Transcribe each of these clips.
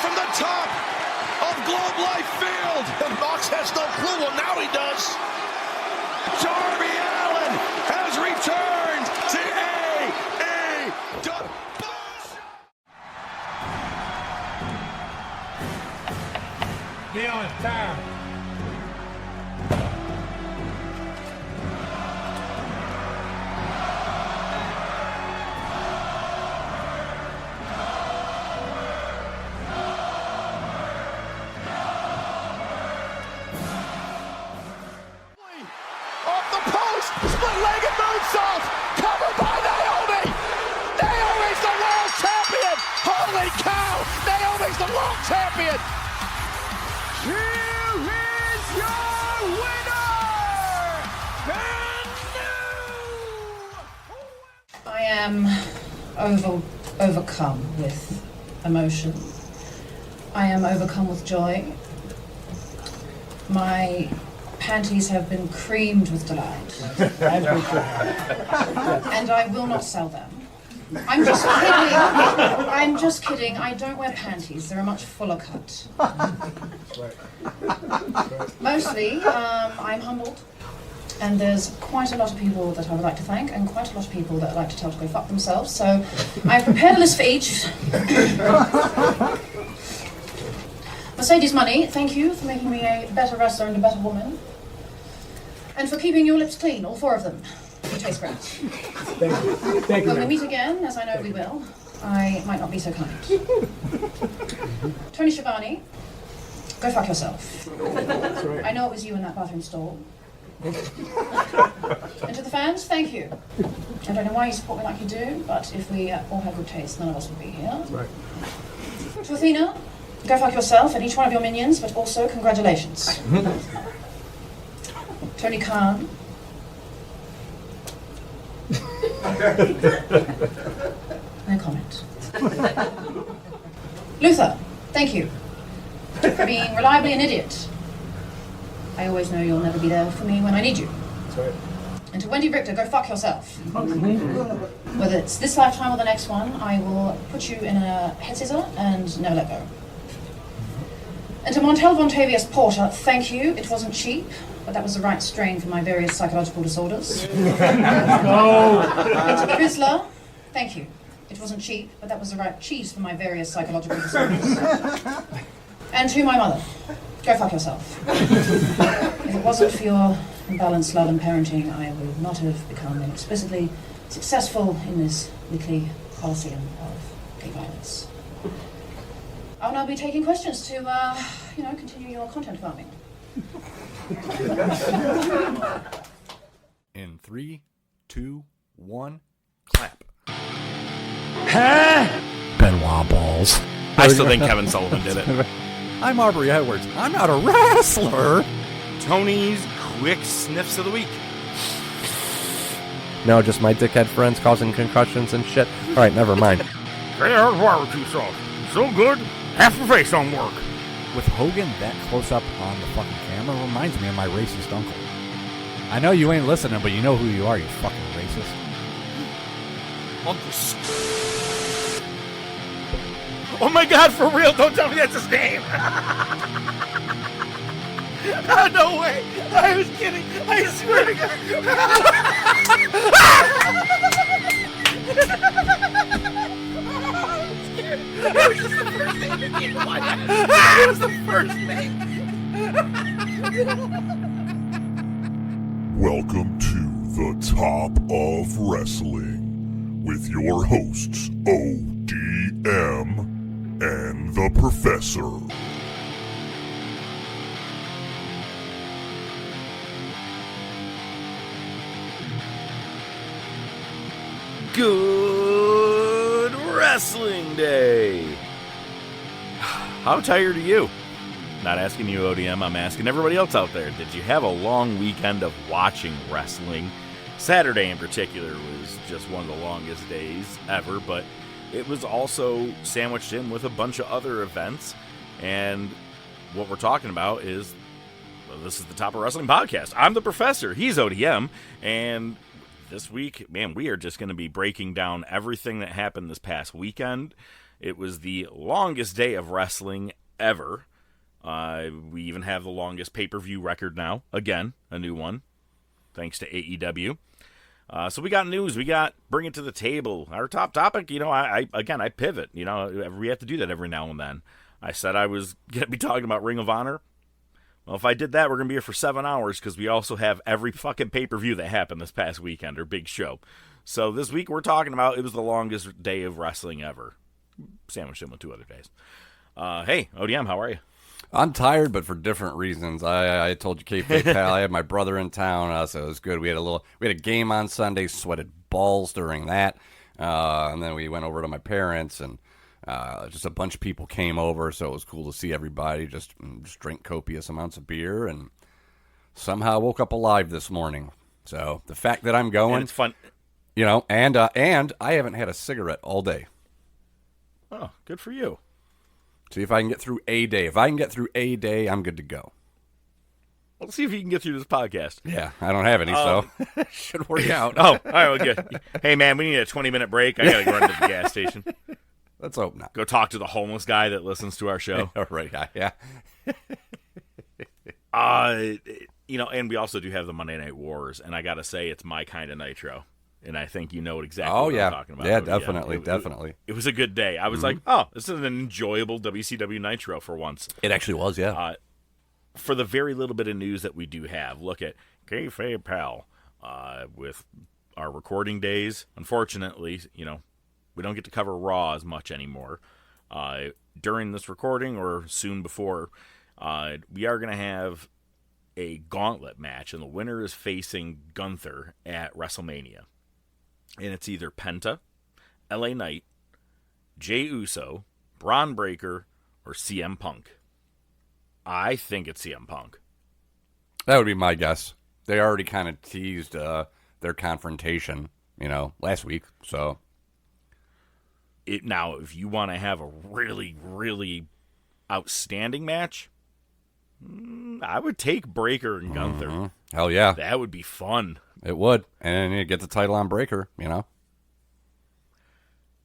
from the top of Globe Life Field. And Mox has no clue. Well, now he does. Darby Allin has returned to AEW. Feeling tired. Split-legged moonsault, covered by Naomi. Naomi's the world champion. Holy cow! Naomi's the world champion. Here is your winner, and new. I am overcome with emotion. I am overcome with joy. My panties have been creamed with delight. And I will not sell them. I'm just kidding. I'm just kidding. I don't wear panties. They're a much fuller cut. Mostly, I'm humbled. And there's quite a lot of people that I would like to thank, and quite a lot of people that I'd like to tell to go fuck themselves. So I've prepared a list for each. Mercedes Money, thank you for making me a better wrestler and a better woman. And for keeping your lips clean, all four of them. You taste great. Thank you. Thank you. When we meet again, as I know we will, I might not be so kind. Tony Schiavone, go fuck yourself. That's right. I know it was you in that bathroom stall. And to the fans, thank you. I don't know why you support me like you do, but if we all had good taste, none of us would be here. That's right. To Athena, go fuck yourself and each one of your minions, but also congratulations. Tony Khan. No comment. Luther, thank you for being reliably an idiot. I always know you'll never be there for me when I need you. That's right. And to Wendy Richter, go fuck yourself. Whether it's this lifetime or the next one, I will put you in a head scissor and never let go. And to Montel Vontavious Porter, thank you. It wasn't cheap, but that was the right strain for my various psychological disorders. And to Chrysler, thank you. It wasn't cheap, but that was the right cheese for my various psychological disorders. And to my mother, go fuck yourself. If it wasn't for your imbalanced love and parenting, I would not have become explicitly successful in this weekly Collison of gay violence. I'll now be taking questions to, continue your content farming. In 3, 2, 1, clap. Huh? Benoit balls. I still think Kevin Sullivan did it. I'm Aubrey Edwards. I'm not a wrestler. Tony's quick sniffs of the week. No, just my dickhead friends causing concussions and shit. All right, never mind. There's barbecue sauce. So good, half the face don't work. With Hogan that close up on the fucking camera reminds me of my racist uncle. I know you ain't listening, but you know who you are, you fucking racist. Uncle. Oh my God, for real, don't tell me that's his name. Oh, no way. I was kidding. I swear to God. It was just the first thing that came to my head. It was the first thing. Welcome to the Top of Wrestling with your hosts ODM and the Professor. Good wrestling day. How tired are you? Not asking you, ODM, I'm asking everybody else out there. Did you have a long weekend of watching wrestling? Saturday in particular was just one of the longest days ever, but it was also sandwiched in with a bunch of other events. And what we're talking about is, well, this is the Top of Wrestling podcast. I'm the Professor. He's ODM. And this week, man, we are just going to be breaking down everything that happened this past weekend. It was the longest day of wrestling ever. We even have the longest pay-per-view record now. Again, a new one, thanks to AEW. So we got news. We got bring it to the table. Our top topic, I pivot. We have to do that every now and then. I said I was going to be talking about Ring of Honor. Well, if I did that, we're going to be here for 7 hours because we also have every fucking pay-per-view that happened this past weekend, or big show. So this week we're talking about it was the longest day of wrestling ever. Sandwiched in with 2 other days. Hey, ODM, how are you? I'm tired, but for different reasons. I told you, K-Fake pal, I had my brother in town, so it was good. We had a game on Sunday, sweated balls during that, and then we went over to my parents, and just a bunch of people came over, so it was cool to see everybody just drink copious amounts of beer, and somehow woke up alive this morning. So the fact that I'm going, and it's fun, and I haven't had a cigarette all day. Oh, good for you. See if I can get through a day. If I can get through a day, I'm good to go. Let's see if you can get through this podcast. Yeah, I don't have any, so should work out. Oh, all right, well, good. Hey, man, we need a 20-minute break. I got to go run to the gas station. Let's hope not. Go talk to the homeless guy that listens to our show. All right, yeah. And we also do have the Monday Night Wars, and I got to say, it's my kind of Nitro. And I think you know exactly what I'm talking about. Yeah, definitely. It was a good day. I was like, oh, this is an enjoyable WCW Nitro for once. It actually was, yeah. For the very little bit of news that we do have, look at Kayfabe Pal with our recording days. Unfortunately, we don't get to cover Raw as much anymore. During this recording or soon before, we are going to have a gauntlet match, and the winner is facing Gunther at WrestleMania. And it's either Penta, LA Knight, Jey Uso, Braun Breaker, or CM Punk. I think it's CM Punk. That would be my guess. They already kind of teased their confrontation, last week. So, now, if you want to have a really, really outstanding match, I would take Breaker and Gunther. Mm-hmm. Hell yeah. That would be fun. It would. And you get the title on Breaker,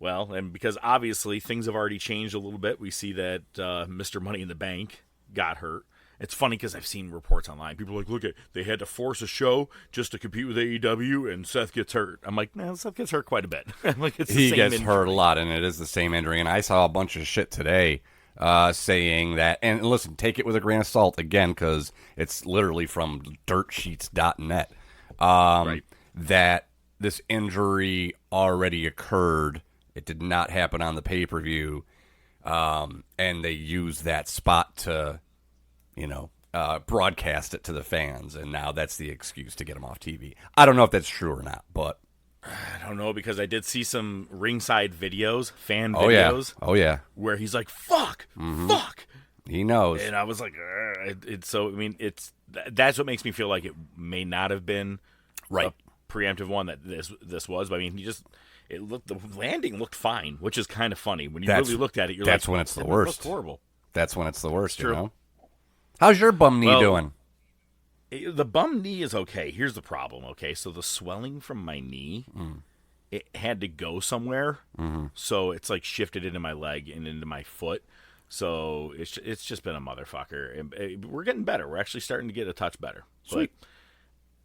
Well, and because obviously things have already changed a little bit, we see that Mr. Money in the Bank got hurt. It's funny because I've seen reports online. People are like, look, they had to force a show just to compete with AEW, and Seth gets hurt. I'm like, no, Seth gets hurt quite a bit. Like, it's he the same gets injury. hurt a lot, and it is the same injury. And I saw a bunch of shit today saying that, and listen, take it with a grain of salt again, because it's literally from dirtsheets.net, right, that this injury already occurred. It did not happen on the pay-per-view, and they used that spot to, broadcast it to the fans, and now that's the excuse to get him off TV. I don't know if that's true or not, but I don't know, because I did see some ringside videos, fan videos. Oh, yeah. Where he's like, fuck. He knows. And I was like, that's what makes me feel like it may not have been right. a preemptive one that this was. But I mean, the landing looked fine, which is kind of funny. When you really looked at it, you're that's like, when it's the worst. It horrible. That's when it's the worst, True. How's your bum knee doing? The bum knee is okay. Here's the problem, okay? So the swelling from my knee, it had to go somewhere. Mm-hmm. So it's like shifted into my leg and into my foot. So it's just been a motherfucker. And we're getting better. We're actually starting to get a touch better. Sweet. But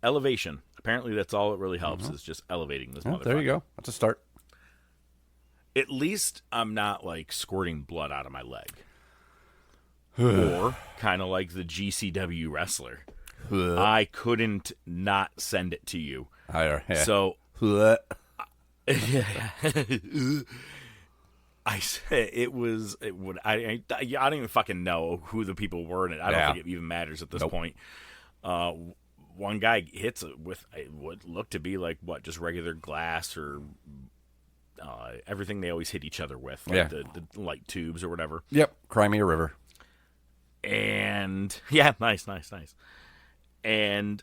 elevation. Apparently that's all it really helps is just elevating this motherfucker. There you go. That's a start. At least I'm not like squirting blood out of my leg. Or kind of like the GCW wrestler. I couldn't not send it to you. So I said it would. I don't even fucking know who the people were in it. I don't think it even matters at this point. One guy hits it with what looked to be like just regular glass or everything they always hit each other with, like the light tubes or whatever. Yep, Cry Me a River. And nice. And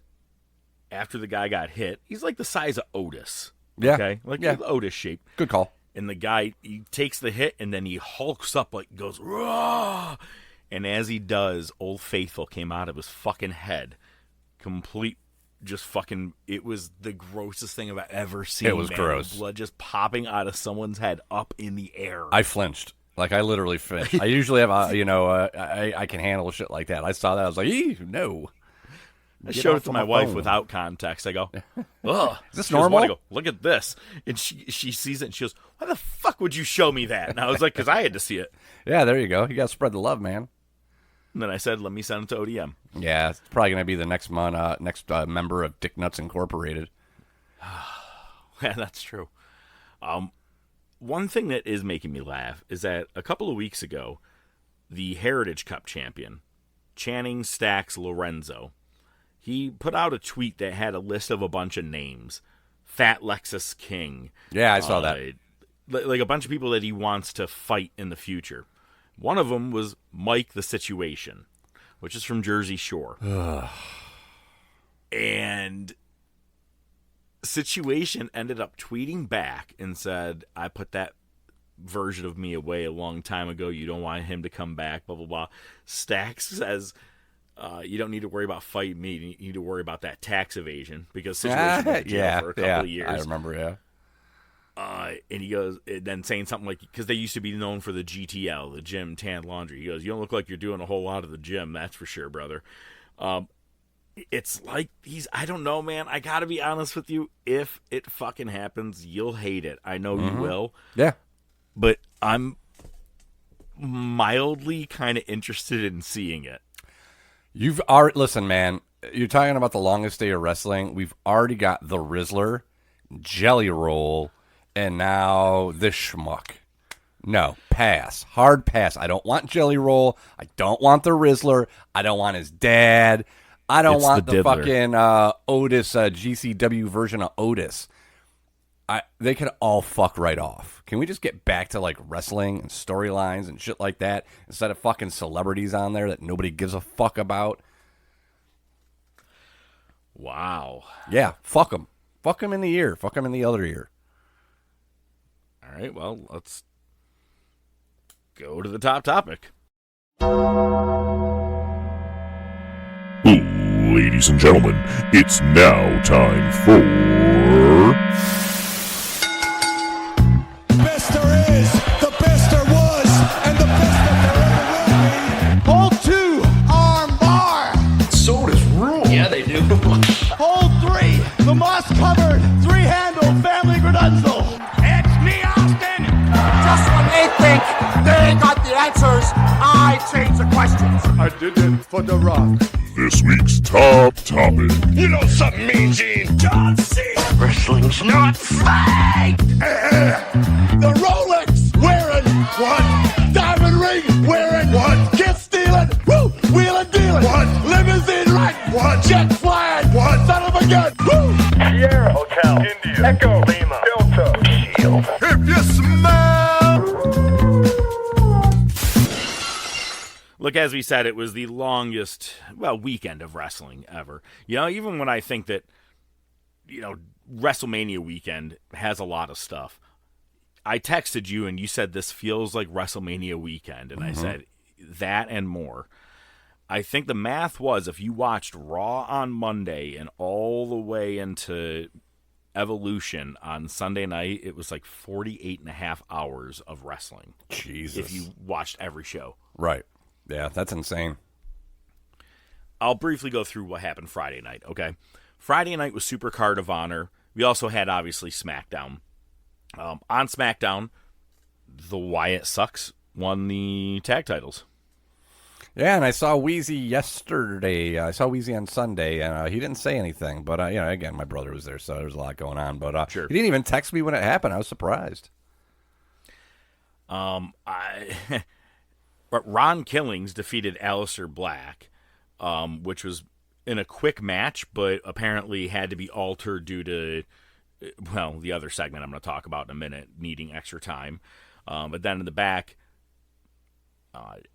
after the guy got hit, he's like the size of Otis. Yeah. Okay? Like Otis shape. Good call. And the guy, he takes the hit and then he hulks up, like goes, raw. And as he does, Old Faithful came out of his fucking head. Complete, just fucking, it was the grossest thing I've ever seen. It was gross. Blood just popping out of someone's head up in the air. I flinched. Like, I literally fish. I usually have, I can handle shit like that. I saw that. I was like, no. I showed it to my wife without context. I go, ugh. Is this She goes, normal? I go, look at this. And she sees it and she goes, why the fuck would you show me that? And I was like, because I had to see it. Yeah, there you go. You got to spread the love, man. And then I said, let me send it to ODM. Yeah, it's probably going to be the next member of Dick Nuts Incorporated. Yeah, that's true. One thing that is making me laugh is that a couple of weeks ago, the Heritage Cup champion, Channing Stacks Lorenzo, he put out a tweet that had a list of a bunch of names. Fat Lexus King. Yeah, I saw that. Like a bunch of people that he wants to fight in the future. One of them was Mike the Situation, which is from Jersey Shore. And Situation ended up tweeting back and said, I put that version of me away a long time ago. You don't want him to come back, blah, blah, blah. Stacks says, you don't need to worry about fighting me. You need to worry about that tax evasion because Situation was in jail for a couple of years. I remember, yeah. And he goes, then saying something like, because they used to be known for the GTL, the gym, tan, laundry. He goes, you don't look like you're doing a whole lot of the gym, that's for sure, brother. It's like I don't know, man. I got to be honest with you. If it fucking happens, you'll hate it. I know you will. Yeah. But I'm mildly kind of interested in seeing it. Listen, man, you're talking about the longest day of wrestling. We've already got the Rizzler, Jelly Roll, and now this schmuck. No, pass. Hard pass. I don't want Jelly Roll. I don't want the Rizzler. I don't want his dad. I don't want the fucking Otis, GCW version of Otis. They could all fuck right off. Can we just get back to, like, wrestling and storylines and shit like that instead of fucking celebrities on there that nobody gives a fuck about? Wow. Yeah, fuck them. Fuck them in the ear. Fuck them in the other ear. All right, well, let's go to the top topic. Ladies and gentlemen, it's now time for... Best there is, the best there was, and the best that there ever will be. Hold 2, arm bar. Sodas rule. Yeah, they do. Hold 3, the moss-covered, 3-handle family granunzel. It's me, Austin. Just when they think they ain't got the answers, I change the questions. I did it for The Rock. This week's top topic. You know something, Mean Gene? John Cena. Wrestling's not fake. The Rolex wearing one. Diamond ring wearing one. Kiss stealing. Woo. Wheeling dealing. One. Limousine riding. One. Jet flying. One. Son of a gun. Woo. Sierra Hotel. India. Echo. Lima. Delta. Shield. If you smell. Look, as we said, it was the longest, weekend of wrestling ever. You know, even when I think that, WrestleMania weekend has a lot of stuff. I texted you and you said this feels like WrestleMania weekend. And I said that and more. I think the math was if you watched Raw on Monday and all the way into Evolution on Sunday night, it was like 48 and a half hours of wrestling. Jesus. If you watched every show. Right. Yeah, that's insane. I'll briefly go through what happened Friday night, okay? Friday night was Supercard of Honor. We also had, obviously, Smackdown. On Smackdown, the Wyatt Sucks won the tag titles. Yeah, and I saw Wheezy yesterday. I saw Wheezy on Sunday, and he didn't say anything. But, again, my brother was there, so there was a lot going on. But sure. He didn't even text me when it happened. I was surprised. But Ron Killings defeated Aleister Black, which was in a quick match, but apparently had to be altered due to, the other segment I'm going to talk about in a minute, needing extra time. But then in the back,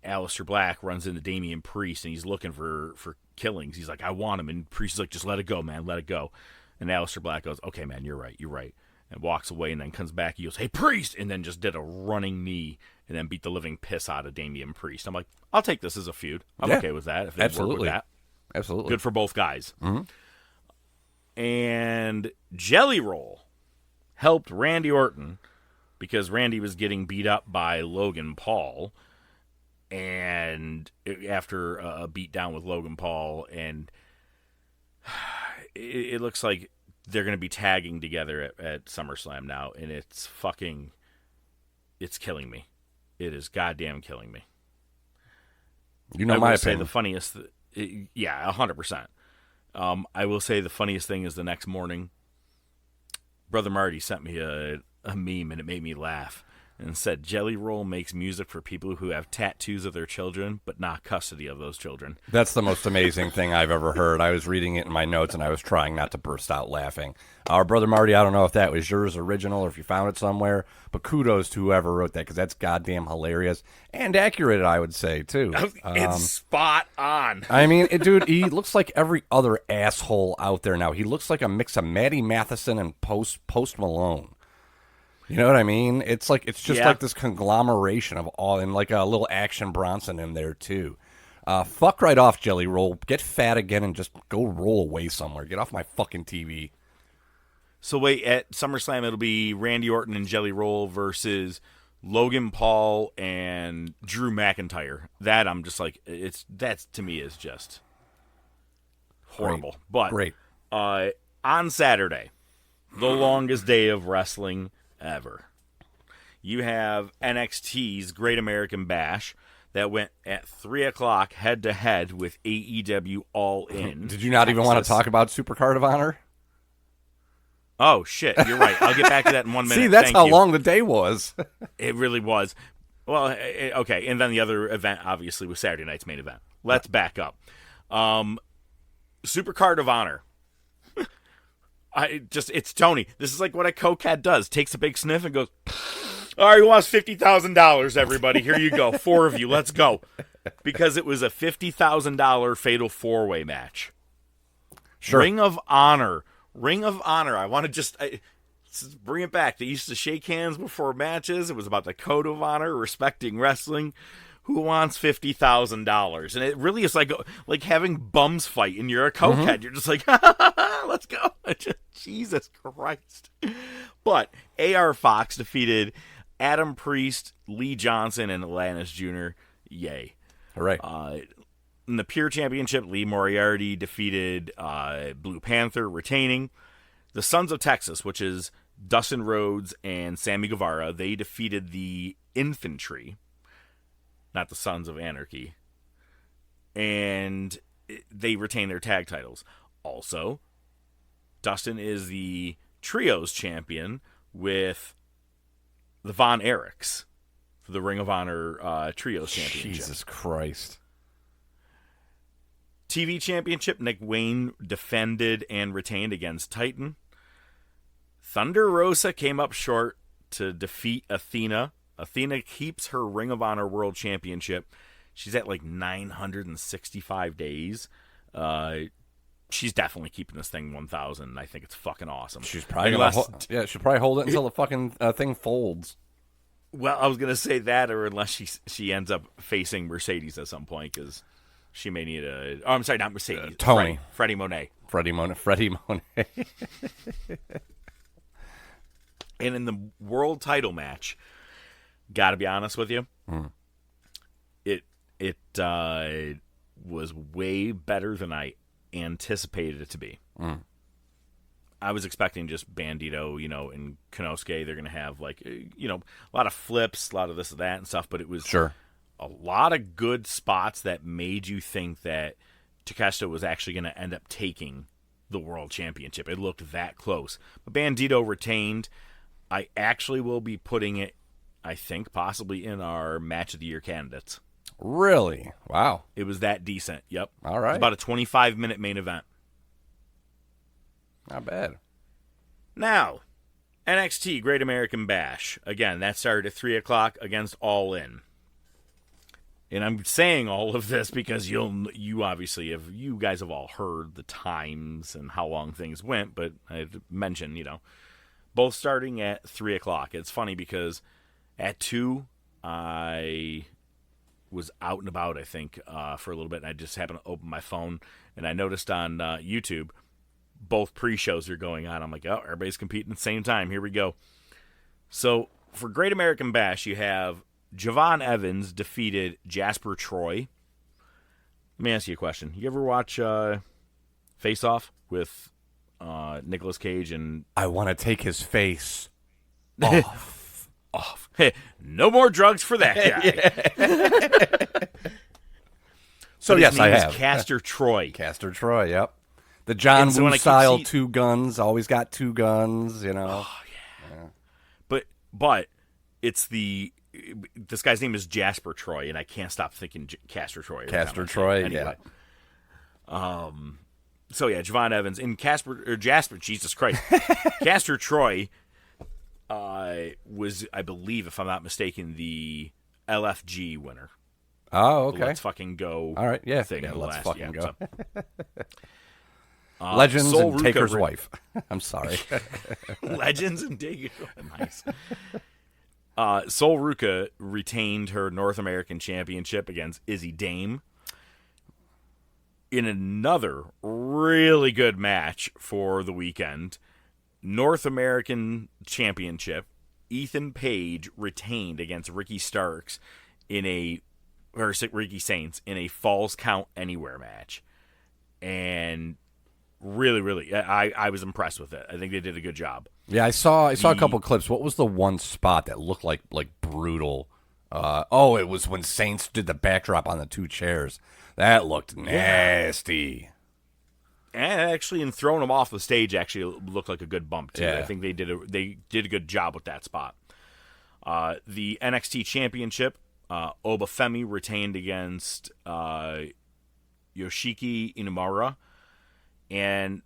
Aleister Black runs into Damian Priest, and he's looking for Killings. He's like, I want him. And Priest is like, just let it go, man, let it go. And Aleister Black goes, okay, man, you're right. And walks away and then comes back. He goes, hey, Priest! And then just did a running knee and then beat the living piss out of Damian Priest. I'm like, I'll take this as a feud. I'm okay with that. If they work with that. Absolutely. Good for both guys. Mm-hmm. And Jelly Roll helped Randy Orton because Randy was getting beat up by Logan Paul, and after a beat down with Logan Paul, and it looks like they're going to be tagging together at SummerSlam now, and it's killing me. It is goddamn killing me. You know my opinion. Say the funniest, 100%. I will say the funniest thing is the next morning, Brother Marty sent me a meme, and it made me laugh, and said, Jelly Roll makes music for people who have tattoos of their children, but not custody of those children. That's the most amazing thing I've ever heard. I was reading it in my notes, and I was trying not to burst out laughing. Our Brother Marty, I don't know if that was yours original or if you found it somewhere, but kudos to whoever wrote that, because that's goddamn hilarious and accurate, I would say, too. It's spot on. I mean, dude, he looks like every other asshole out there now. He looks like a mix of Matty Matheson and Post Malone. You know what I mean? It's like like this conglomeration of all, and like a little Action Bronson in there too. Fuck right off, Jelly Roll. Get fat again and just go roll away somewhere. Get off my fucking TV. So wait, at SummerSlam it'll be Randy Orton and Jelly Roll versus Logan Paul and Drew McIntyre. That I'm just like, that to me is just horrible. Great. But on Saturday, the longest day of wrestling ever, you have NXT's Great American Bash that went at 3 o'clock head to head with AEW All In. Did you not even want to talk about Supercard of Honor? Oh shit, you're right. I'll get back to that in 1 minute. See, that's how long the day was. It really was. Well, okay, and then the other event obviously was Saturday night's main event. Let's back up. Supercard of Honor. It's Tony. This is like what a cokehead does. Takes a big sniff and goes, all right, who wants $50,000, everybody? Here you go. 4 of you. Let's go. Because it was a $50,000 fatal 4-way match. Sure. Ring of Honor. I want to just bring it back. They used to shake hands before matches. It was about the code of honor, respecting wrestling. Who wants $50,000? And it really is like having bums fight, and you're a cokehead. Mm-hmm. You're just like, let's go. Jesus Christ. But A.R. Fox defeated Adam Priest, Lee Johnson, and Atlantis Jr. Yay. Hooray. In the Pure Championship, Lee Moriarty defeated Blue Panther, retaining. The Sons of Texas, which is Dustin Rhodes and Sammy Guevara, they defeated the Infantry, not the Sons of Anarchy, and they retain their tag titles. Also, Dustin is the Trios champion with the Von Erichs for the Ring of Honor Trios Championship. Jesus Christ. TV Championship, Nick Wayne defended and retained against Titan. Thunder Rosa came up short to defeat Athena. Athena keeps her Ring of Honor World Championship. She's at like 965 days. She's definitely keeping this thing 1,000. I think it's fucking awesome. She's probably she'll probably hold it until the fucking thing folds. Well, I was gonna say that, or unless she ends up facing Mercedes at some point, because she may need a. Oh, I'm sorry, not Mercedes. Tony. Freddie Monet. Freddie Monet. And in the world title match, gotta be honest with you, it was way better than I anticipated it to be. I was expecting just Bandito, and Konosuke. They're gonna have a lot of flips, a lot of this and that and stuff. But it was a lot of good spots that made you think that Takeshita was actually going to end up taking the world championship. It looked that close. But Bandito retained. I actually will be putting it, I think, possibly in our match of the year candidates. Really? Wow. It was that decent. Yep. All right. It was about a 25-minute main event. Not bad. Now, NXT Great American Bash. Again, that started at 3 o'clock against All In. And I'm saying all of this because you obviously you guys have all heard the times and how long things went, but I mentioned, both starting at 3 o'clock. It's funny because at 2, I was out and about, I think, for a little bit, and I just happened to open my phone, and I noticed on YouTube, both pre-shows are going on. I'm like, oh, everybody's competing at the same time. Here we go. So for Great American Bash, you have Javon Evans defeated Jasper Troy. Let me ask you a question. You ever watch Face Off with Nicolas Cage and... I want to take his face off. Off. Hey, no more drugs for that guy. So, yes, I have. Castor Troy. Castor Troy, yep. The John Woo style, 2 guns, always got 2 guns, you know. Oh, yeah. But it's this guy's name is Jasper Troy, and I can't stop thinking Castor Troy. Castor Troy, anyway. Yeah. So yeah, Javon Evans and Jasper. Jesus Christ, Castor Troy was, I believe, if I'm not mistaken, the LFG winner. Oh, okay. Let's fucking go. All right, yeah. Thing yeah, let's fucking go. So. Legends Soul and Ruka Taker's wife. I'm sorry. Legends and Taker's nice. Sol Ruka retained her North American Championship against Izzy Dame. In another really good match for the weekend, North American Championship, Ethan Page retained against Ricky Starks Ricky Saints in a Falls Count Anywhere match. And really, I was impressed with it. I think they did a good job. Yeah, I saw a couple clips. What was the one spot that looked like brutal? It was when Saints did the backdrop on the 2 chairs. That looked nasty. And actually, in throwing them off the stage, actually looked like a good bump too. Yeah. I think they did a good job with that spot. The NXT Championship, Obafemi retained against Yoshiki Inamura, and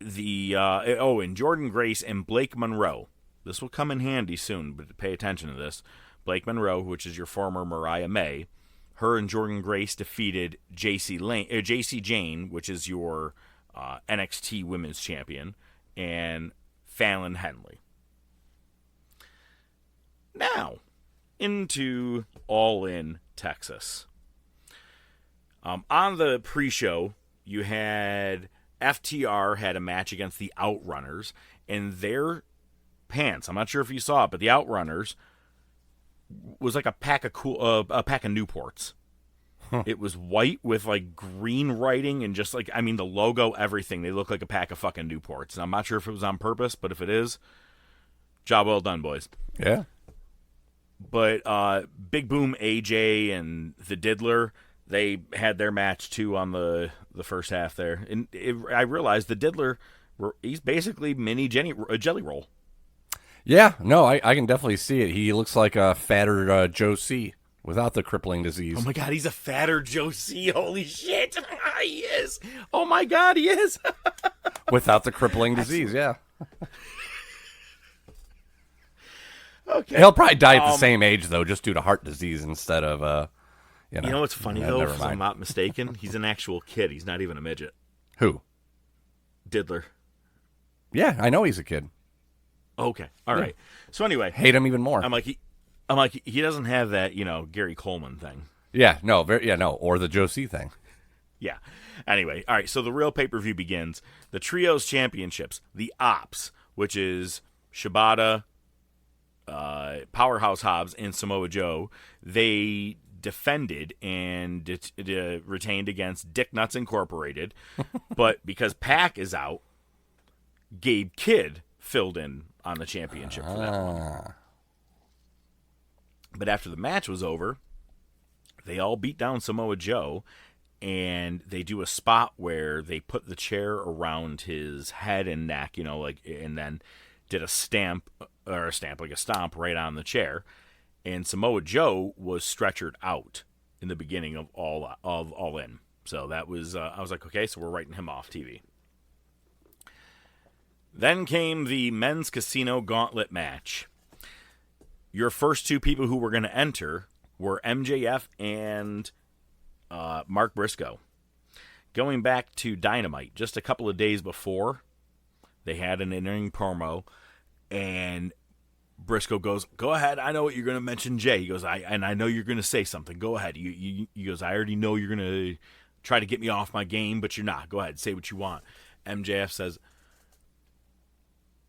and Jordan Grace and Blake Monroe. This will come in handy soon, but pay attention to this. Blake Monroe, which is your former Mariah May, her and Jordan Grace defeated JC Jane, which is your NXT Women's Champion, and Fallon Henley. Now, into All In Texas. On the pre-show, you had FTR had a match against the Outrunners, and their pants, I'm not sure if you saw it, but the Outrunners was like a pack of Newports. Huh. It was white with like green writing and just like, the logo, everything. They look like a pack of fucking Newports. And I'm not sure if it was on purpose, but if it is, job well done, boys. Yeah. But Big Boom AJ and the Diddler, they had their match too on the first half there. And I realized the Diddler, he's basically mini Jelly Roll. Yeah, no, I can definitely see it. He looks like a fatter Joe C. without the crippling disease. Oh my God, he's a fatter Joe C. Holy shit, he is. Oh my God, he is. Without the crippling disease, yeah. Okay. He'll probably die at the same age though, just due to heart disease instead of You know what's funny though? If I'm not mistaken, he's an actual kid. He's not even a midget. Who? Diddler. Yeah, I know he's a kid. Okay. All right. So anyway, hate him even more. I'm like he doesn't have that, Gary Coleman thing. Yeah, no, or the Joe C thing. Yeah. Anyway, all right, so the real pay-per-view begins. The Trios Championships, the Ops, which is Shibata, Powerhouse Hobbs, and Samoa Joe, they defended and retained against Dick Nuts Incorporated. But because Pac is out, Gabe Kidd filled in on the championship for that one. But after the match was over, they all beat down Samoa Joe, and they do a spot where they put the chair around his head and neck, and then did a stomp right on the chair. And Samoa Joe was stretchered out in the beginning of All In. So that was, I was like, okay, so we're writing him off TV. Then came the men's casino gauntlet match. Your first 2 people who were going to enter were MJF and Mark Briscoe. Going back to Dynamite, just a couple of days before, they had an in-ring promo, and Briscoe goes, "Go ahead, I know what you're going to mention, Jay." He goes, I know you're going to say something. Go ahead. He goes, "I already know you're going to try to get me off my game, but you're not. Go ahead, say what you want." MJF says,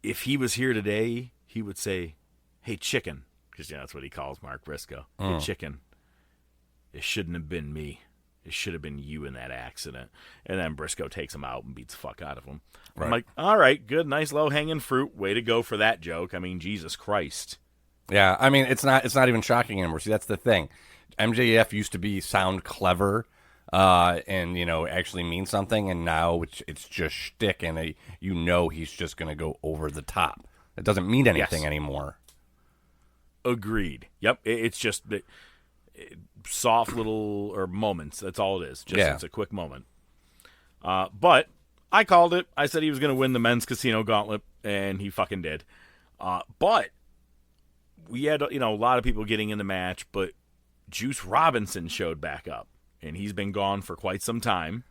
"If he was here today, he would say, hey, chicken, because that's what he calls Mark Briscoe. Hey, chicken, it shouldn't have been me. It should have been you in that accident. And then Briscoe takes him out and beats the fuck out of him. Right. I'm like, all right, good, nice low-hanging fruit. Way to go for that joke. I mean, Jesus Christ. Yeah, I mean, it's not even shocking anymore. See, that's the thing. MJF used to sound clever and, actually mean something, and now it's just shtick, and he's just going to go over the top. It doesn't mean anything anymore. Agreed. Yep, it's just soft little moments. That's all it is. It's a quick moment. But I called it. I said he was going to win the men's casino gauntlet, and he fucking did. But we had a lot of people getting in the match, but Juice Robinson showed back up, and he's been gone for quite some time.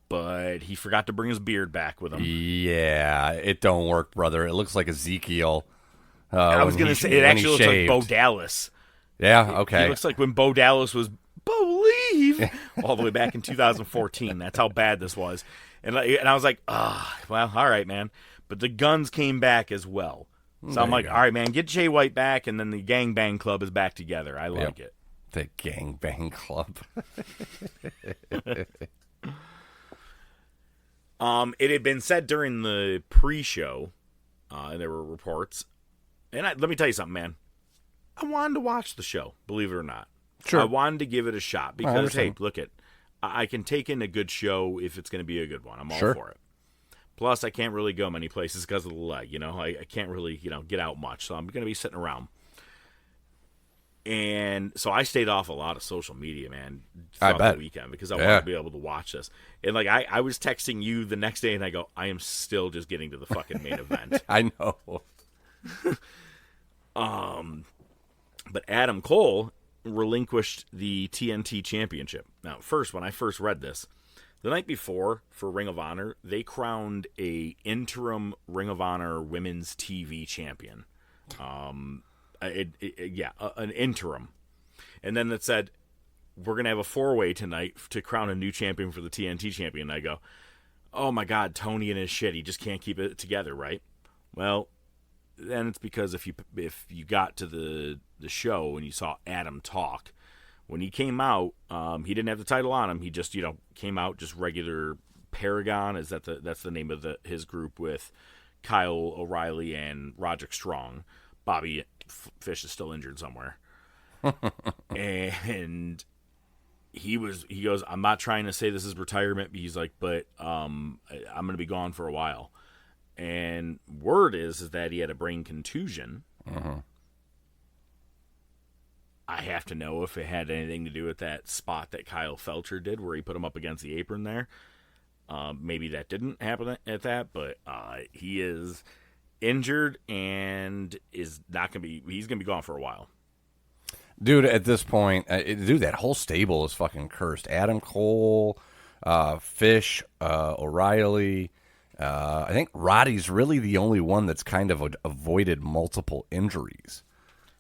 But he forgot to bring his beard back with him. Yeah, it don't work, brother. It looks like Ezekiel. I was going to say, it actually looks like Bo Dallas. Yeah, okay. He looks like when Bo Dallas was Believe all the way back in 2014. That's how bad this was. And I was like, well, all right, man. But the Guns came back as well. So I'm like, all right, man, get Jay White back, and then the Gang Bang Club is back together. I like it. The Gang Bang Club. It had been said during the pre-show, and there were reports. And let me tell you something, man. I wanted to watch the show, believe it or not. Sure. I wanted to give it a shot because, hey, look I can take in a good show if it's going to be a good one. I'm all for it. Plus, I can't really go many places because of the leg. I can't really, get out much. So I'm going to be sitting around. And so I stayed off a lot of social media, man, throughout the weekend because I wanted to be able to watch this. And, I was texting you the next day, and I go, I am still just getting to the fucking main event. I know. But Adam Cole relinquished the TNT Championship. Now, when I first read this, the night before for Ring of Honor, they crowned a interim Ring of Honor Women's TV Champion. An interim. And then it said, we're going to have a 4-way tonight to crown a new champion for the TNT Champion. And I go, oh my God, Tony and his shit. He just can't keep it together, right? Well, then it's because if you got to the show and you saw Adam talk, when he came out, he didn't have the title on him. He just came out just regular Paragon. That's the name of his group with Kyle O'Reilly and Roderick Strong. Bobby Fish is still injured somewhere, and he goes, I'm not trying to say this is retirement. But he's like, but I'm going to be gone for a while. And word is that he had a brain contusion. I have to know if it had anything to do with that spot that Kyle Felcher did where he put him up against the apron there. Maybe that didn't happen at that, but he is injured and is not going to be... He's going to be gone for a while. Dude, at this point, that whole stable is fucking cursed. Adam Cole, Fish, O'Reilly... I think Roddy's really the only one that's kind of avoided multiple injuries.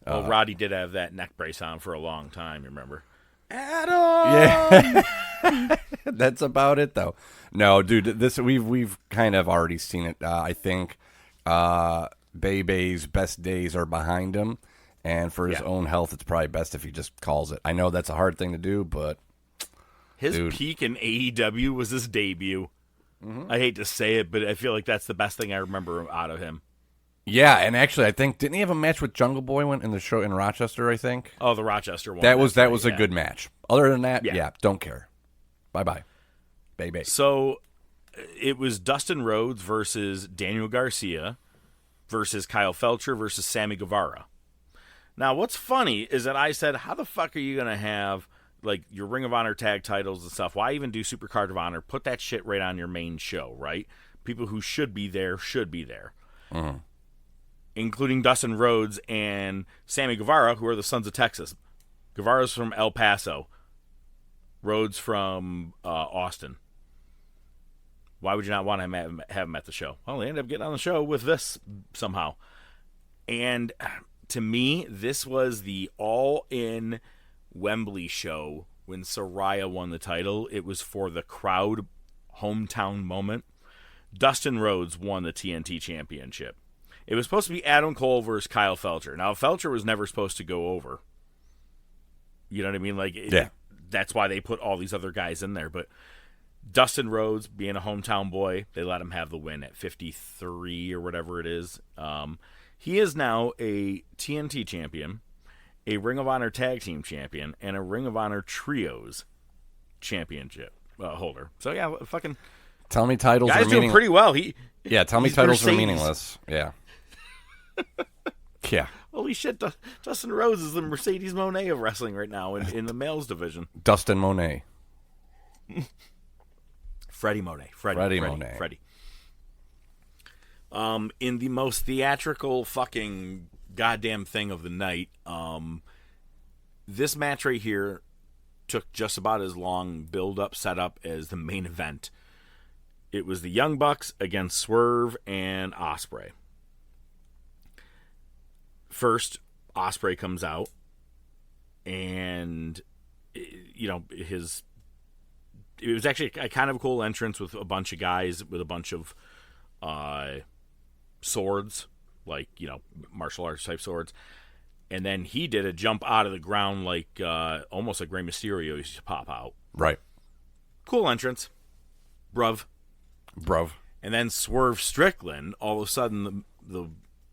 Well, Roddy did have that neck brace on for a long time, remember? Adam! Yeah. That's about it, though. No, dude, we've kind of already seen it. I think Bebe's best days are behind him, and for his own health, it's probably best if he just calls it. I know that's a hard thing to do, but... His peak in AEW was his debut. I hate to say it, but I feel like that's the best thing I remember out of him. Yeah, and actually, I think didn't he have a match with Jungle Boy in the show in Rochester? I think. Oh, the Rochester one. That was a good match. Other than that, don't care. Bye, baby. So it was Dustin Rhodes versus Daniel Garcia versus Kyle Felcher versus Sammy Guevara. Now, what's funny is that I said, how the fuck are you gonna have your Ring of Honor tag titles and stuff? Why even do Supercard of Honor? Put that shit right on your main show, right? People who should be there should be there. Including Dustin Rhodes and Sammy Guevara, who are the Sons of Texas. Guevara's from El Paso. Rhodes from Austin. Why would you not want to have him at the show? Well, they ended up getting on the show with this somehow. And to me, this was the all-in Wembley show when Saraya won the title. It was for the crowd hometown moment. Dustin Rhodes won the TNT Championship. It was supposed to be Adam Cole versus Kyle Felcher. Now, Felcher was never supposed to go over. You know what I mean? Like, that's why they put all these other guys in there. But Dustin Rhodes, being a hometown boy, they let him have the win at 53 or whatever it is. He is now a TNT champion, a Ring of Honor Tag Team champion, and a Ring of Honor Trios championship holder. So, yeah, fucking... Tell me titles guys are doing pretty well. Tell me titles are meaningless. Yeah. Yeah. Holy shit, Dustin Rhodes is the Mercedes Moné of wrestling right now in the males division. Dustin Monet. Freddie Monet. Freddie Monet. Freddie. In the most theatrical fucking goddamn thing of the night, this match right here took just about as long build-up, setup as the main event. It was the Young Bucks against Swerve and Ospreay. First, Ospreay comes out, and it was actually a kind of a cool entrance with a bunch of guys with a bunch of swords, like martial arts type swords, and then he did a jump out of the ground like almost like Rey Mysterio used to pop out. Right. Cool entrance, bruv. And then Swerve Strickland, all of a sudden the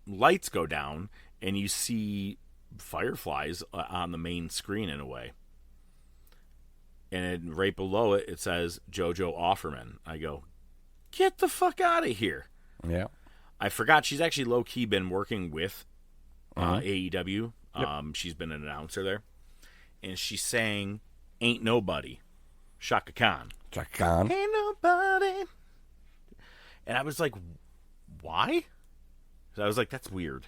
lights go down and you see fireflies on the main screen in a way. And right below it, it says JoJo Offerman. I go, get the fuck out of here. Yeah. I forgot she's actually low-key been working with AEW. She's been an announcer there. And she's saying, ain't nobody. Shaka Khan. Ain't nobody. And I was like, why? So I was like, that's weird.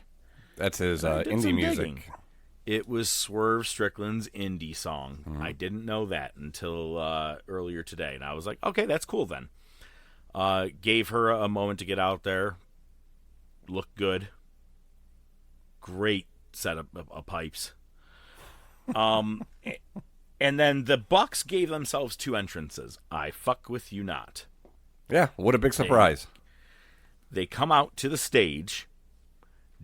That's his indie music. Digging. It was Swerve Strickland's indie song. Mm-hmm. I didn't know that until earlier today. And I was like, okay, that's cool then. Gave her a moment to get out there. Looked good. Great setup of pipes. And then the Bucks gave themselves 2 entrances. I fuck with you not. Yeah, what a big surprise. They come out to the stage,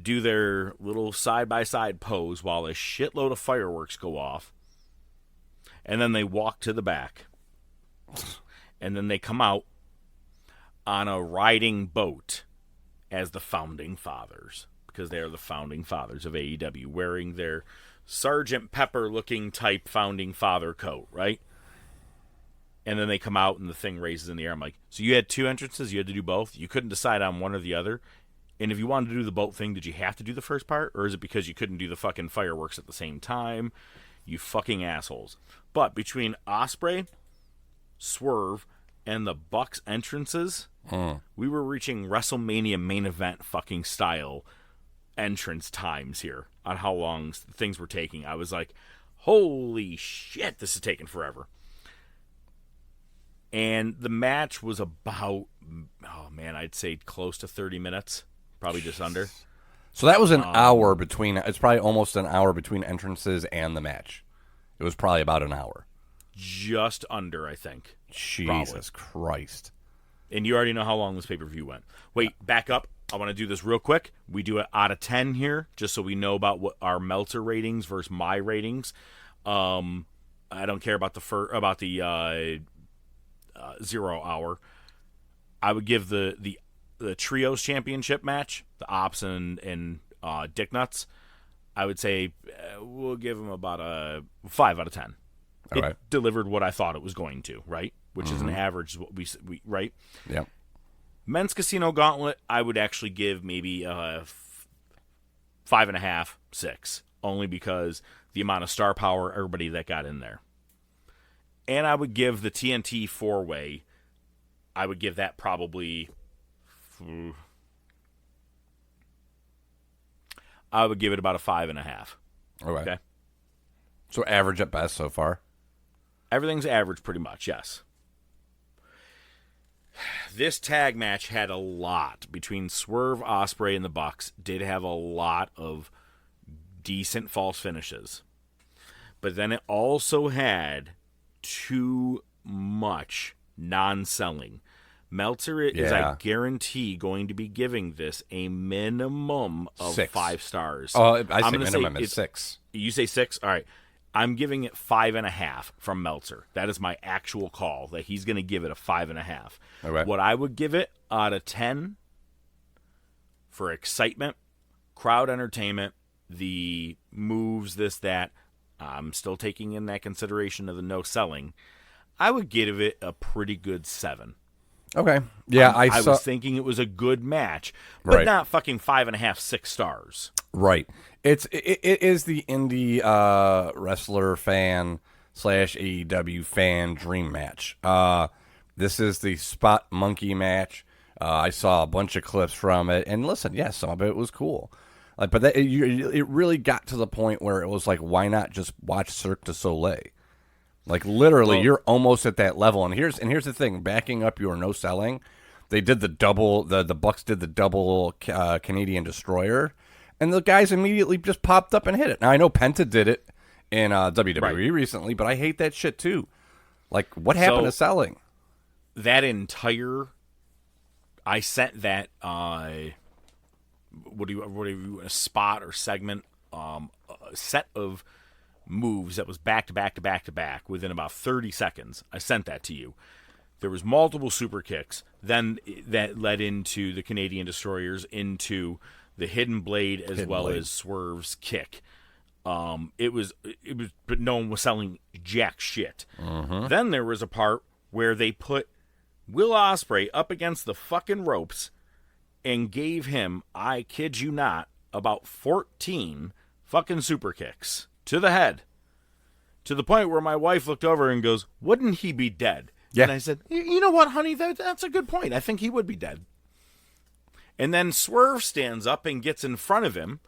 do their little side-by-side pose while a shitload of fireworks go off, and then they walk to the back. And then they come out on a riding boat as the Founding Fathers, because they are the Founding Fathers of AEW, wearing their Sergeant Pepper-looking type Founding Father coat, right? And then they come out and the thing raises in the air. I'm like, so you had 2 entrances? You had to do both? You couldn't decide on one or the other? And if you wanted to do the boat thing, did you have to do the first part? Or is it because you couldn't do the fucking fireworks at the same time? You fucking assholes. But between Ospreay, Swerve, and the Bucks entrances, we were reaching WrestleMania main event fucking style entrance times here on how long things were taking. I was like, holy shit, this is taking forever. And the match was about, I'd say close to 30 minutes, probably just under. So that was an hour between, it's probably almost an hour between entrances and the match. It was probably about an hour. Just under, I think. Jesus Christ. And you already know how long this pay-per-view went. Wait, back up. I want to do this real quick. We do it out of 10 here, just so we know about what our Meltzer ratings versus my ratings. I don't care about the 0 hour. I would give the Trios Championship match, the Ops and Dick Nuts, I would say we'll give them about a 5 out of 10. It delivered what I thought it was going to, right? Which is an average, what we right? Yeah. Men's Casino Gauntlet, I would actually give maybe 5.5, 6, only because the amount of star power, everybody that got in there. And I would give the TNT 4-way, I would give that probably, I would give it about a 5.5. Okay. So average at best so far? Everything's average pretty much, yes. This tag match had a lot between Swerve, Ospreay, and the Bucks. Did have a lot of decent false finishes. But then it also had too much non-selling. Meltzer is, I guarantee, going to be giving this a minimum of 6. 5 stars. Oh, I say minimum is 6. You say 6? All right. I'm giving it 5.5 from Meltzer. That is my actual call, that he's going to give it a 5.5. Okay. What I would give it out of 10 for excitement, crowd entertainment, the moves, this, that, I'm still taking in that consideration of the no selling, I would give it a pretty good 7. Okay. Yeah, I was thinking it was a good match, but not fucking 5.5, 6 stars. Right. It is the indie wrestler fan / AEW fan dream match. This is the Spot Monkey match. I saw a bunch of clips from it, and listen, yeah, some of it was cool. But it really got to the point where it was like, why not just watch Cirque du Soleil? Like literally, you're almost at that level. And here's the thing: backing up your no selling, they did the double. The Bucks did the double Canadian Destroyer, and the guys immediately just popped up and hit it. Now I know Penta did it in WWE recently, but I hate that shit too. Like, what happened to selling? That entire, I sent that. What do you a spot or segment? A set of moves that was back to back to back to back within about 30 seconds. I sent that to you. There was multiple super kicks. Then that led into the Canadian Destroyers, into the Hidden Blade as as Swerve's kick. It was, but no one was selling jack shit. Then there was a part where they put Will Ospreay up against the fucking ropes and gave him, I kid you not, about 14 fucking super kicks to the head, to the point where my wife looked over and goes, wouldn't he be dead? Yeah. And I said, you know what, honey, that's a good point. I think he would be dead. And then Swerve stands up and gets in front of him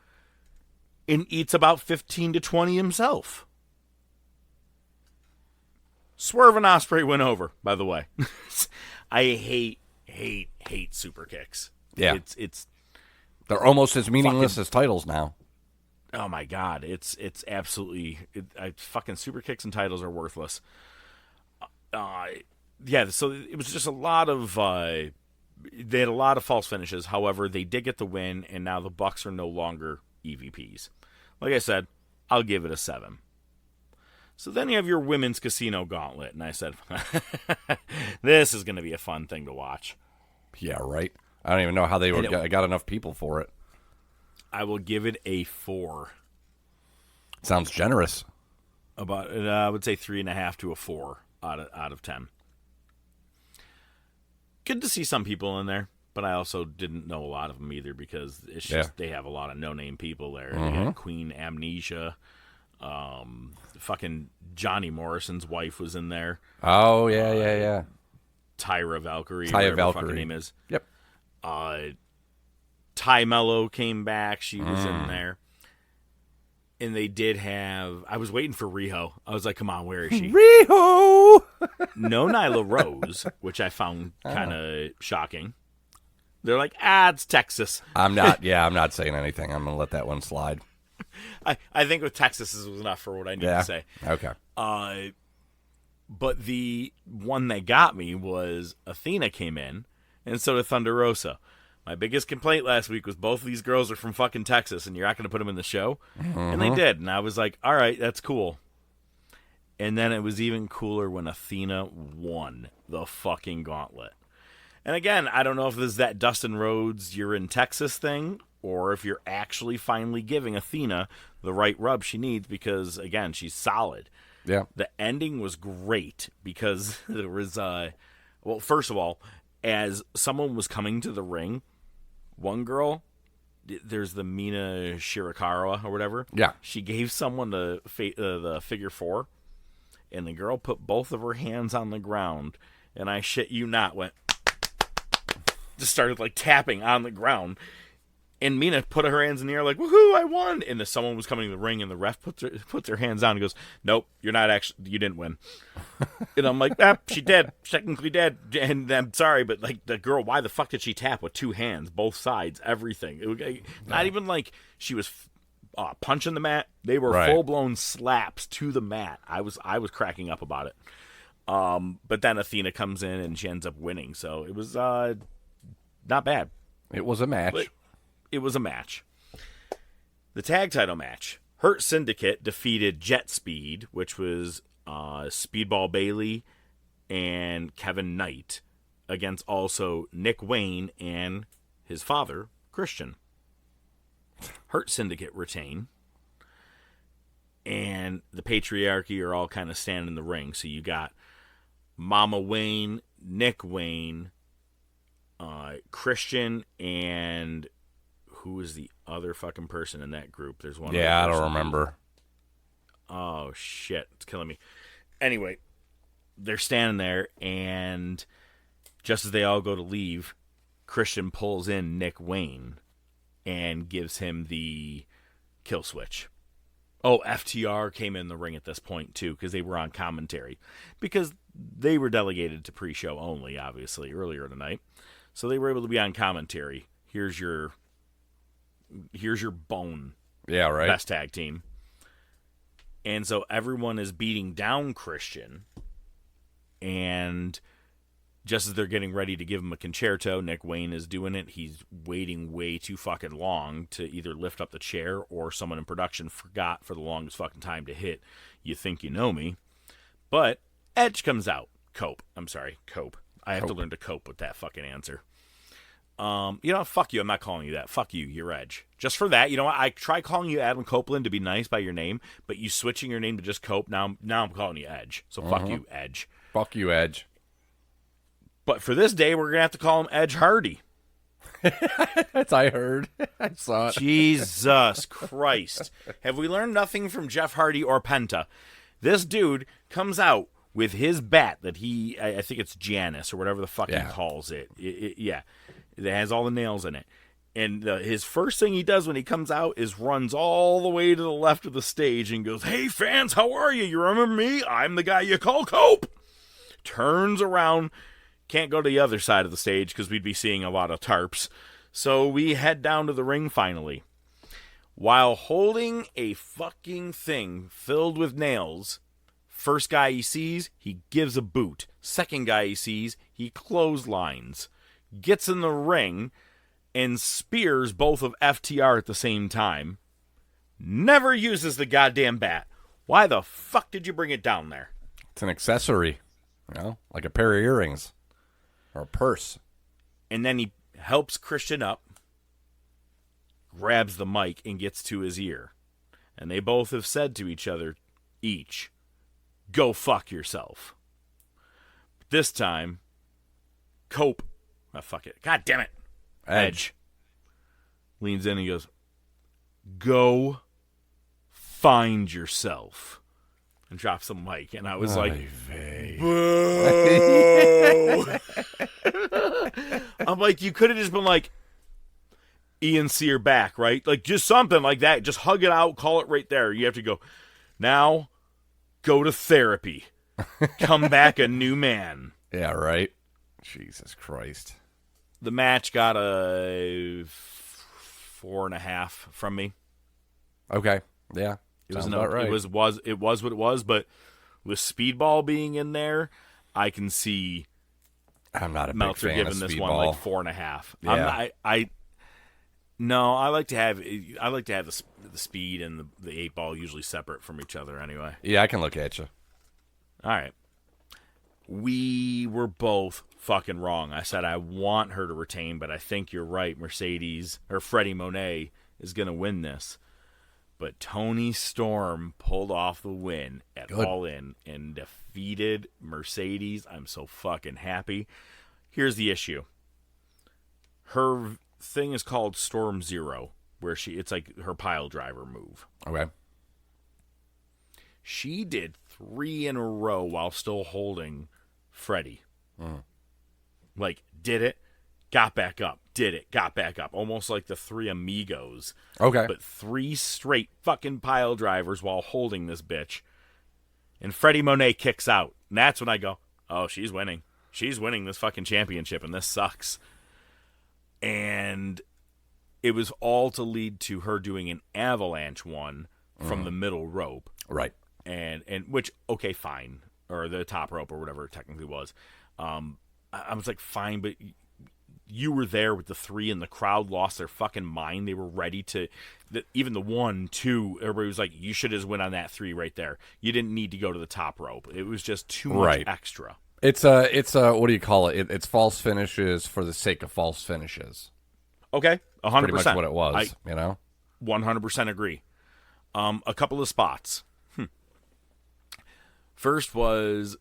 and eats about 15 to 20 himself. Swerve and Ospreay went over, by the way. I hate super kicks. Yeah. It's they're almost as meaningless as titles now. Oh my god, it's absolutely fucking super kicks and titles are worthless. Yeah, so it was just a lot of they had a lot of false finishes. However, they did get the win, and now the Bucks are no longer EVPs. Like I said, I'll give it a 7. So then you have your women's casino gauntlet, and I said, this is going to be a fun thing to watch. Yeah, right. I don't even know how they got enough people for it. I will give it a 4. Sounds generous. About, I would say 3.5 to a 4 out of 10. Good to see some people in there, but I also didn't know a lot of them either, because it's just they have a lot of no-name people there. They had Queen Amnesia. Fucking Johnny Morrison's wife was in there. Oh, yeah. Tyra Valkyrie. Tyra Valkyrie. Her fucking name is. Yep. Ty Mello came back. She was in there. And they did have... I was waiting for Riho. I was like, come on, where is she? Riho! No Nyla Rose, which I found kind of shocking. They're like, it's Texas. I'm not saying anything. I'm going to let that one slide. I think with Texas was enough for what I need to say. Okay. But the one that got me was Athena came in, and so did Thunder Rosa. My biggest complaint last week was both of these girls are from fucking Texas, and you're not going to put them in the show. And they did. And I was like, all right, that's cool. And then it was even cooler when Athena won the fucking gauntlet. And again, I don't know if this is that Dustin Rhodes, you're in Texas thing, or if you're actually finally giving Athena the right rub she needs, because, again, she's solid. Yeah. The ending was great because there was, well, first of all, as someone was coming to the ring, one girl, there's the Mina Shirakawa or whatever. Yeah. She gave someone the figure 4, and the girl put both of her hands on the ground, and I shit you not, went, just started like tapping on the ground. And Mina put her hands in the air like, woohoo, I won. And someone was coming to the ring, and the ref puts their hands down and goes, nope, you didn't win. And I'm like, she dead, technically dead. And I'm sorry, but like the girl, why the fuck did she tap with 2 hands, both sides, everything? It was, not even like she was punching the mat. They were full-blown slaps to the mat. I was cracking up about it. But then Athena comes in and she ends up winning. So it was not bad. It was a match. But it was a match. The tag title match. Hurt Syndicate defeated Jet Speed, which was Speedball Bailey and Kevin Knight, against also Nick Wayne and his father, Christian. Hurt Syndicate retain. And the Patriarchy are all kind of standing in the ring. So you got Mama Wayne, Nick Wayne, Christian, and who is the other fucking person in that group? There's one. Yeah, I don't remember. Oh, shit. It's killing me. Anyway, they're standing there, and just as they all go to leave, Christian pulls in Nick Wayne and gives him the kill switch. Oh, FTR came in the ring at this point, too, because they were on commentary. Because they were delegated to pre-show only, obviously, earlier tonight. So they were able to be on commentary. Here's your bone. Yeah, right. Best tag team. And so everyone is beating down Christian. And just as they're getting ready to give him a concerto, Nick Wayne is doing it. He's waiting way too fucking long to either lift up the chair, or someone in production forgot for the longest fucking time to hit You Think You Know Me. But Edge comes out. Cope. I have to learn to cope with that fucking answer. Fuck you. I'm not calling you that. Fuck you. You're Edge. Just for that, you know what? I try calling you Adam Copeland to be nice by your name, but you switching your name to just Cope. Now I'm calling you Edge. So fuck you, Edge. Fuck you, Edge. But for this day, we're gonna have to call him Edge Hardy. That's I heard. I saw it. Jesus Christ. Have we learned nothing from Jeff Hardy or Penta? This dude comes out with his bat that I think it's Janus or whatever the fuck he calls it. Yeah. It has all the nails in it. And his first thing he does when he comes out is runs all the way to the left of the stage and goes, "Hey fans, how are you? You remember me? I'm the guy you call Cope." Turns around. Can't go to the other side of the stage because we'd be seeing a lot of tarps. So we head down to the ring finally. While holding a fucking thing filled with nails, first guy he sees, he gives a boot. Second guy he sees, he clotheslines. Gets in the ring and spears both of FTR at the same time. Never uses the goddamn bat. Why the fuck did you bring it down there? It's an accessory. Like a pair of earrings. Or a purse. And then he helps Christian up, grabs the mic, and gets to his ear. And they both have said to each other, go fuck yourself. But this time, Cope, fuck it, god damn it, Edge leans in and goes, "Go find yourself." And drops the mic, and I was like, "Boo!" I'm like, you could have just been like, Ian Sear back, right? Like, just something like that. Just hug it out, call it right there. You have to go, now, go to therapy. Come back a new man. Yeah, right? Jesus Christ. The match got a 4.5 from me. Okay, yeah. It was right. It was what it was, but with Speedball being in there, I can see I'm not a Meltzer big fan giving of this Speedball. one like 4.5. Yeah. I like to have the speed and the 8 ball usually separate from each other anyway. Yeah, I can look at you. All right. We were both fucking wrong. I said I want her to retain, but I think you're right. Mercedes or Freddie Monet is going to win this. But Toni Storm pulled off the win at All In and defeated Mercedes. I'm so fucking happy. Here's the issue. Her thing is called Storm Zero, where it's like her pile driver move. Okay. She did 3 in a row while still holding Freddie. Like, did it, got back up, did it, got back up. Almost like the 3 amigos. Okay. But 3 straight fucking pile drivers while holding this bitch. And Freddie Monet kicks out. And that's when I go, oh, she's winning. She's winning this fucking championship, and this sucks. And it was all to lead to her doing an avalanche one from the middle rope. Right. And which, okay, fine. or the top rope or whatever it technically was. I was like, fine, but you were there with the 3 and the crowd lost their fucking mind. They were ready to, even the 1, 2, everybody was like, you should just win on that 3 right there. You didn't need to go to the top rope. It was just too much extra. It's a what do you call it? It's false finishes for the sake of false finishes. Okay, 100%. Pretty much what it was, 100% agree. A couple of spots. First was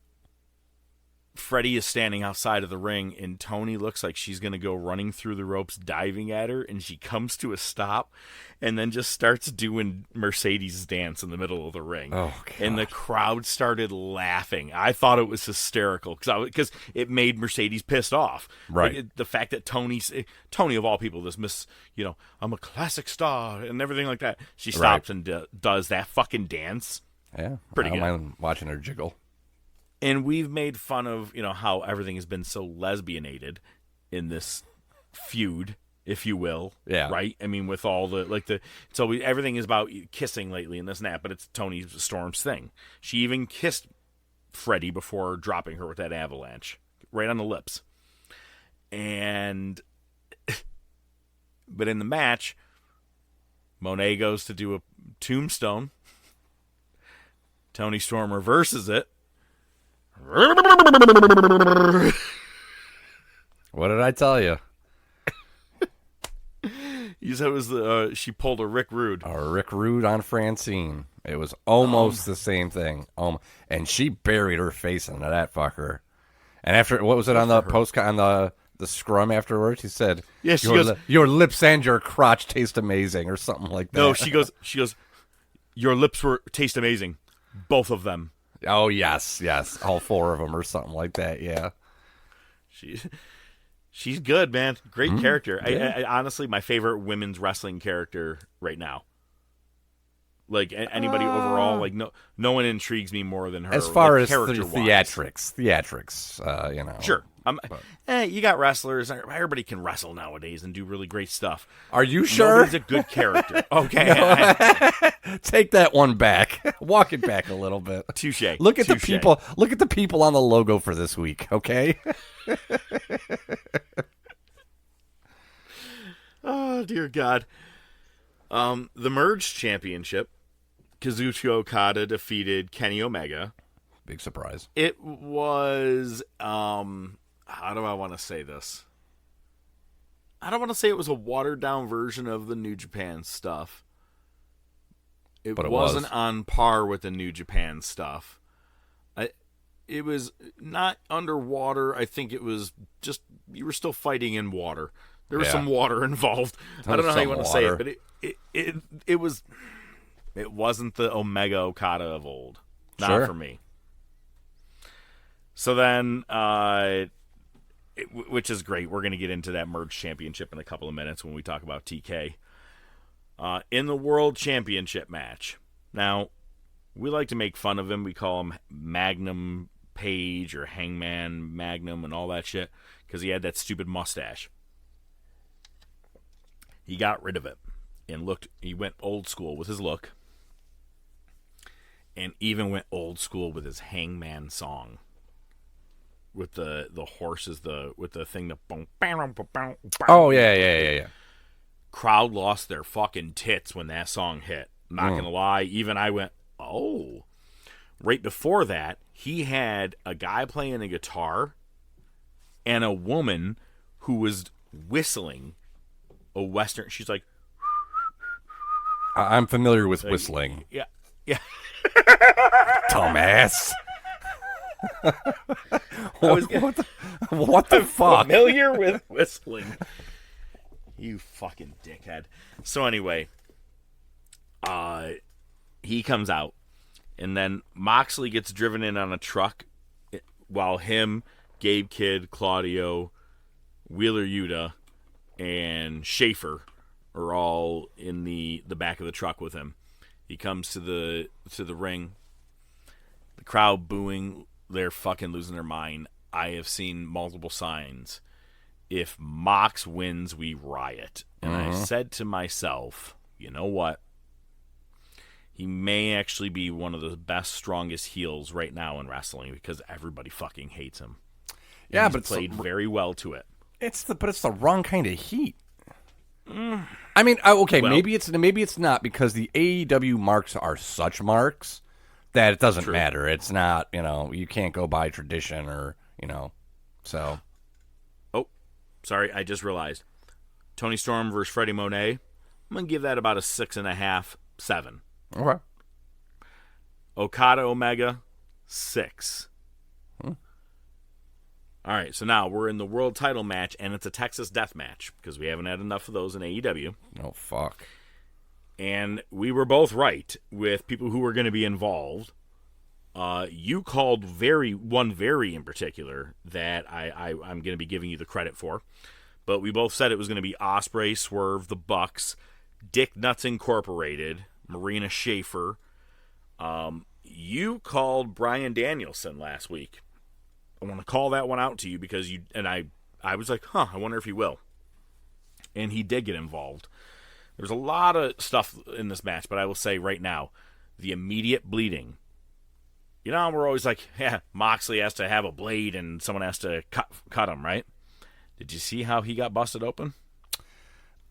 Freddie is standing outside of the ring, and Tony looks like she's going to go running through the ropes, diving at her, and she comes to a stop and then just starts doing Mercedes' dance in the middle of the ring. Oh, God. And the crowd started laughing. I thought it was hysterical because it made Mercedes pissed off. Right. Like, the fact that Tony of all people, this I'm a classic star and everything like that. She stops and does that fucking dance. Yeah. Pretty good. I don't mind watching her jiggle. And we've made fun of, how everything has been so lesbianated in this feud, if you will. Yeah. Right? I mean, with all everything is about kissing lately and this and that, but it's Tony Storm's thing. She even kissed Freddie before dropping her with that avalanche. Right on the lips. But in the match, Monet goes to do a tombstone. Tony Storm reverses it. What did I tell you? You said it was she pulled a Rick Rude. A Rick Rude on Francine. It was almost the same thing. And she buried her face into that fucker. And after, what was it on the post on the scrum afterwards? He said, "Yeah, she goes, your lips and your crotch taste amazing," or something like that. No, she goes, "Your lips taste amazing, both of them." Oh, yes, all 4 of them or something like that, yeah. She's good, man. Great character. Yeah. I honestly, my favorite women's wrestling character right now. Like, anybody overall, like, no one intrigues me more than her. As far as theatrics. Sure. You got wrestlers. Everybody can wrestle nowadays and do really great stuff. Are you sure? Nobody's a good character. Okay. Take that one back. Walk it back a little bit. Touche. Look at the people. Look at the people on the logo for this week. Okay. Oh dear God. The Merge Championship, Kazuchika Okada defeated Kenny Omega. Big surprise. It was, how do I want to say this? I don't want to say it was a watered-down version of the New Japan stuff. It wasn't on par with the New Japan stuff. It was not underwater. I think it was just, you were still fighting in water. There was some water involved. I don't know how you want to say it, but it wasn't the Omega Okada of old. Not for me. So then, which is great. We're going to get into that Merge Championship in a couple of minutes when we talk about TK. In the World Championship match. Now, we like to make fun of him. We call him Magnum Page or Hangman Magnum and all that shit because he had that stupid mustache. He got rid of it and he went old school with his look and even went old school with his Hangman song. With the horses, with the thing that boom. Oh yeah. Crowd lost their fucking tits when that song hit. Not gonna lie, even I went, oh. Right before that, he had a guy playing a guitar and a woman who was whistling a Western. She's like, I'm familiar with whistling. Yeah. Dumbass. What the fuck? Familiar with whistling. You fucking dickhead. So anyway, he comes out, and then Moxley gets driven in on a truck while him, Gabe Kidd, Claudio, Wheeler Yuta, and Schaefer are all in the back of the truck with him. He comes to the ring. The crowd booing. They're fucking losing their mind. I have seen multiple signs. If Mox wins, we riot. And I said to myself, you know what? he may actually be one of the best, strongest heels right now in wrestling because everybody fucking hates him. And Yeah, he's but played very well to it. It's the wrong kind of heat. I mean, okay, Well, maybe it's not because the AEW marks are such marks that it doesn't matter. It's not, you can't go by tradition or, so. Oh, sorry, I just realized. Tony Storm versus Freddie Monet. I'm going to give that about a 6.5, 7. Okay. Okada Omega, 6. All right, so now we're in the world title match, and it's a Texas death match because we haven't had enough of those in AEW. Oh, fuck. And we were both right with people who were going to be involved. You called one very in particular that I'm going to be giving you the credit for. But we both said it was going to be Ospreay, Swerve, the Bucks, Dick Nuts Incorporated, Marina Shafir. You called Bryan Danielson last week. I want to call that one out to you because I was like, I wonder if he will. And he did get involved. There's a lot of stuff in this match, but I will say right now, the immediate bleeding. We're always like, Moxley has to have a blade and someone has to cut him, right? Did you see how he got busted open?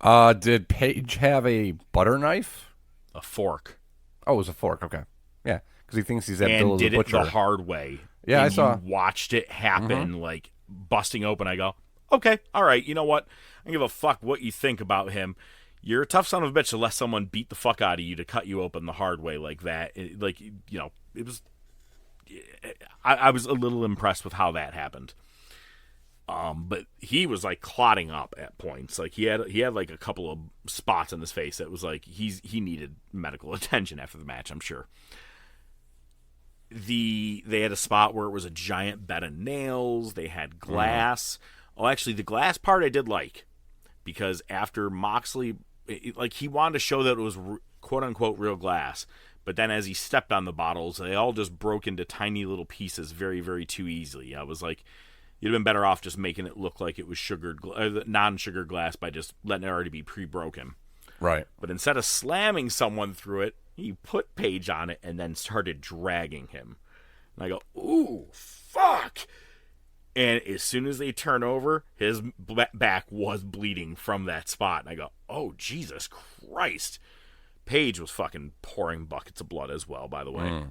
Did Paige have a butter knife? A fork. Oh, it was a fork. Okay. Yeah, because he thinks he's Abdullah and did the Butcher. It the hard way. Yeah, and I saw. You watched it happen, like busting open. I go, okay, all right. You know what? I don't give a fuck what you think about him. You're a tough son of a bitch to let someone beat the fuck out of you to cut you open the hard way like that. It was. I was a little impressed with how that happened. But he was like clotting up at points. Like he had like a couple of spots in his face that was like he needed medical attention after the match, I'm sure. They had a spot where it was a giant bed of nails. They had glass. Oh, actually, the glass part I did like because after Moxley, he wanted to show that it was quote unquote real glass. But then as he stepped on the bottles, they all just broke into tiny little pieces very, very too easily. I was like, you'd have been better off just making it look like it was non-sugar glass by just letting it already be pre-broken. Right. But instead of slamming someone through it, he put Paige on it and then started dragging him. And I go, ooh, fuck! And as soon as they turn over, his back was bleeding from that spot. And I go, oh, Jesus Christ. Paige was fucking pouring buckets of blood as well, by the way.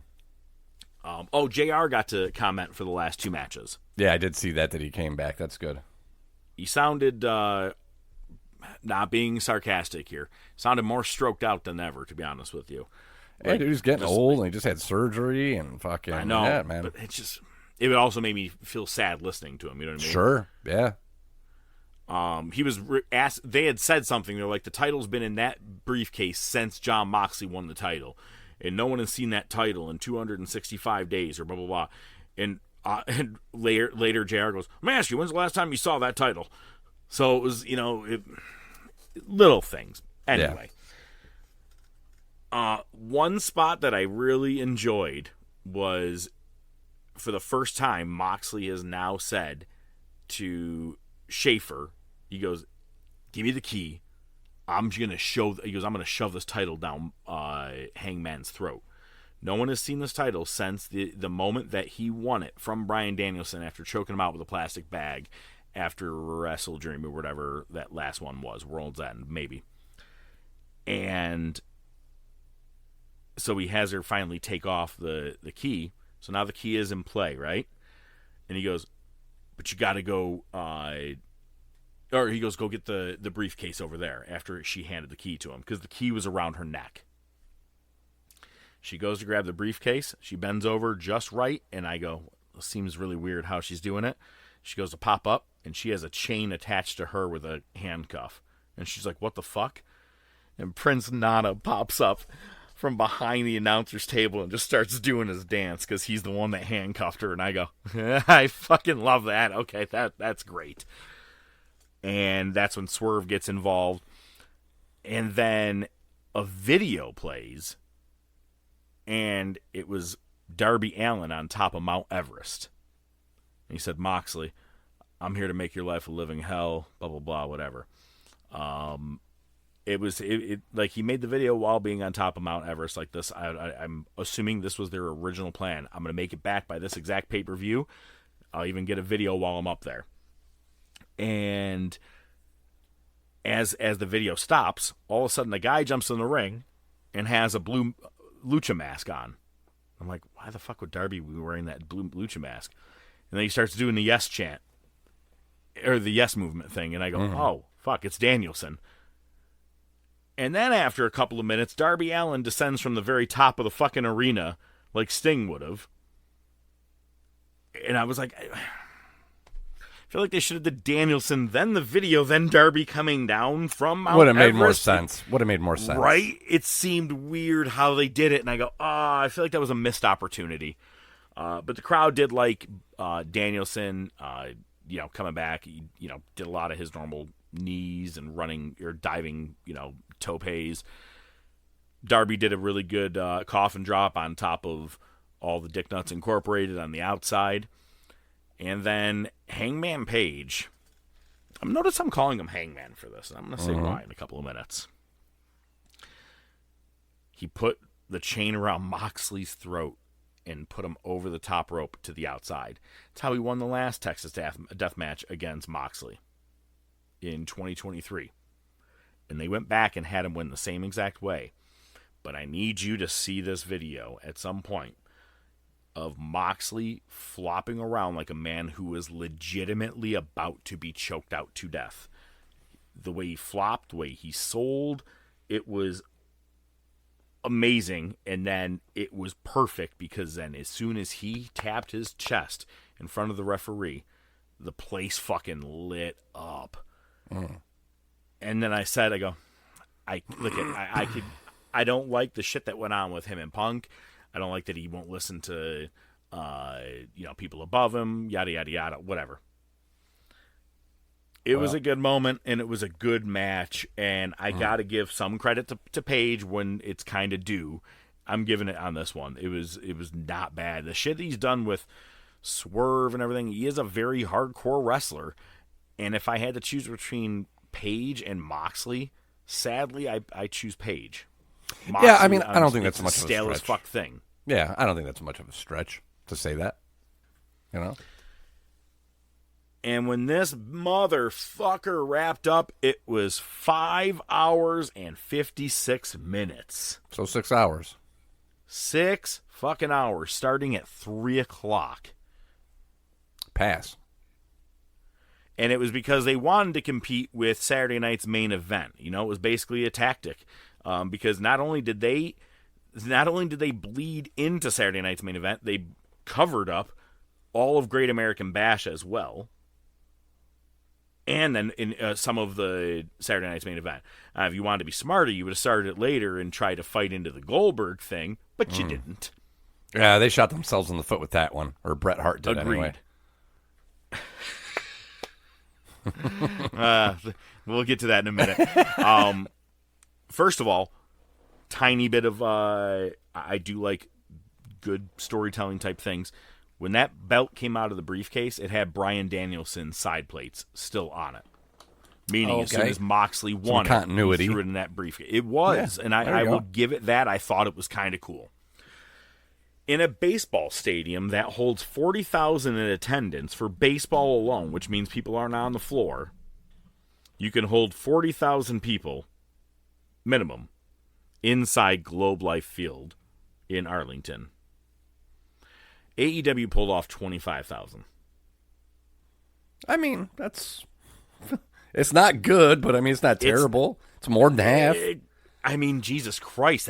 JR got to comment for the last 2 matches. Yeah, I did see that he came back. That's good. He sounded, not being sarcastic here, sounded more stroked out than ever, to be honest with you. Hey, dude, he's getting old, and he just had surgery, and fucking... I know, yeah, man. But it would also make me feel sad listening to him, you know what I mean? Sure, yeah. He was asked. They had said something. They're like, the title's been in that briefcase since Jon Moxley won the title, and no one has seen that title in 265 days or blah blah blah. And later, JR goes, "Let me ask you, when's the last time you saw that title?" So it was, little things. Anyway, one spot that I really enjoyed was, for the first time, Moxley has now said to Shafir, he goes, "Give me the key. I'm going to shove this title down Hangman's throat." No one has seen this title since the moment that he won it from Bryan Danielson after choking him out with a plastic bag after Wrestle Dream or whatever that last one was, World's End, maybe. And so he has her finally take off the key. So now the key is in play, right? And he goes, "But you got to go," or he goes, "Go get the briefcase over there," after she handed the key to him, because the key was around her neck. She goes to grab the briefcase. She bends over just right, and I go, "This seems really weird how she's doing it." She goes to pop up, and she has a chain attached to her with a handcuff. And she's like, "What the fuck?" And Prince Nana pops up from behind the announcer's table and just starts doing his dance because he's the one that handcuffed her. And I go, I fucking love that. Okay, that's great. And that's when Swerve gets involved. And then a video plays, and it was Darby Allin on top of Mount Everest. And he said, "Moxley, I'm here to make your life a living hell, blah, blah, blah, whatever." like he made the video while being on top of Mount Everest like this. I'm assuming this was their original plan. I'm going to make it back by this exact pay-per-view. I'll even get a video while I'm up there. And as the video stops, all of a sudden a guy jumps in the ring and has a blue lucha mask on. I'm like, why the fuck would Darby be wearing that blue lucha mask? And then he starts doing the yes chant, or the yes movement thing, and I go, oh, fuck, it's Danielson. And then after a couple of minutes, Darby Allin descends from the very top of the fucking arena like Sting would have. And I was like, I feel like they should have did Danielson, then the video, then Darby coming down from Mount Would have made more Everest. sense. Would have made more sense. Right? It seemed weird how they did it, and I go, I feel like that was a missed opportunity. But the crowd did like Danielson, coming back. He, did a lot of his normal knees and running or diving, topes. Darby did a really good coffin drop on top of all the Dick Nuts Incorporated on the outside. And then Hangman Page. Notice I'm calling him Hangman for this. I'm going to say why in a couple of minutes. He put the chain around Moxley's throat and put him over the top rope to the outside. That's how he won the last Texas death match against Moxley in 2023. And they went back and had him win the same exact way. But I need you to see this video at some point of Moxley flopping around like a man who is legitimately about to be choked out to death. The way he flopped, the way he sold, it was amazing. And then it was perfect because then as soon as he tapped his chest in front of the referee, the place fucking lit up. And then I don't like the shit that went on with him and Punk. I don't like that he won't listen to, people above him, yada, yada, yada, whatever. It was a good moment, and it was a good match, and I got to give some credit to Page when it's kind of due. I'm giving it on this one. It was not bad. The shit that he's done with Swerve and everything, he is a very hardcore wrestler, and if I had to choose between Page and Moxley, sadly, I choose Page. Moxley, yeah, I mean, I don't think that's much of a stale stretch. as fuck thing. Yeah, I don't think that's much of a stretch to say that. And when this motherfucker wrapped up, it was 5 hours and 56 minutes. So 6 hours. 6 fucking hours, starting at 3 o'clock. Pass. And it was because they wanted to compete with Saturday night's main event. It was basically a tactic. Because not only did they bleed into Saturday night's main event, they covered up all of Great American Bash as well. And then in some of the Saturday night's main event. If you wanted to be smarter, you would have started it later and tried to fight into the Goldberg thing, but you didn't. Yeah, they shot themselves in the foot with that one. Or Bret Hart did Agreed. Anyway. We'll get to that in a minute. First of all, tiny bit of I do like good storytelling type things. When that belt came out of the briefcase, it had Bryan Danielson's side plates still on it. Meaning as soon as Moxley won continuity. He threw it in that briefcase. It was, and I will give it that. I thought it was kind of cool. In a baseball stadium that holds 40,000 in attendance for baseball alone, which means people aren't on the floor, you can hold 40,000 people minimum inside Globe Life Field in Arlington. AEW pulled off 25,000. I mean, that's it's not good, but I mean it's not terrible. It's more than half. Jesus Christ,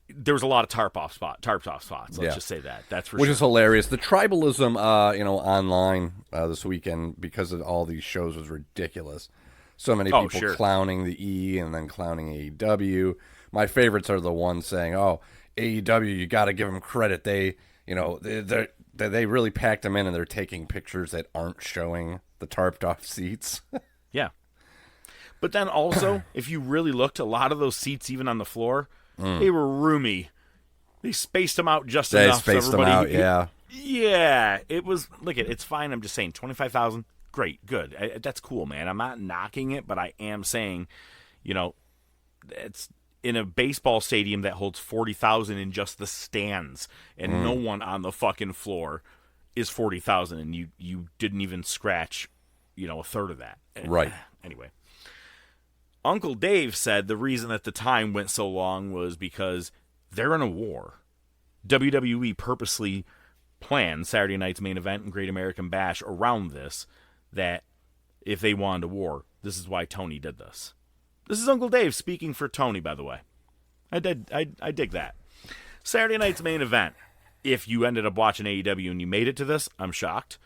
there was a lot of tarp off spots. Let's just say that. That's for sure. Which is hilarious. The tribalism, online this weekend because of all these shows was ridiculous. So many people clowning the E and then clowning AEW. My favorites are the ones saying, "Oh, AEW, you got to give them credit. They really packed them in and they're taking pictures that aren't showing the tarped off seats." Yeah. But then also, if you really looked, a lot of those seats, even on the floor, they were roomy. They spaced them out enough. Spaced so everybody, them out, yeah. Yeah. It was, it's fine. I'm just saying, 25,000, great, good. That's cool, man. I'm not knocking it, but I am saying, it's in a baseball stadium that holds 40,000 in just the stands, and no one on the fucking floor is 40,000, and you didn't even scratch, a third of that. Right. Anyway. Uncle Dave said the reason that the time went so long was because they're in a war. WWE purposely planned Saturday night's main event and Great American Bash around this, that if they wanted a war, this is why Tony did this. This is Uncle Dave speaking for Tony, by the way. I dig that. Saturday night's main event. If you ended up watching AEW and you made it to this, I'm shocked.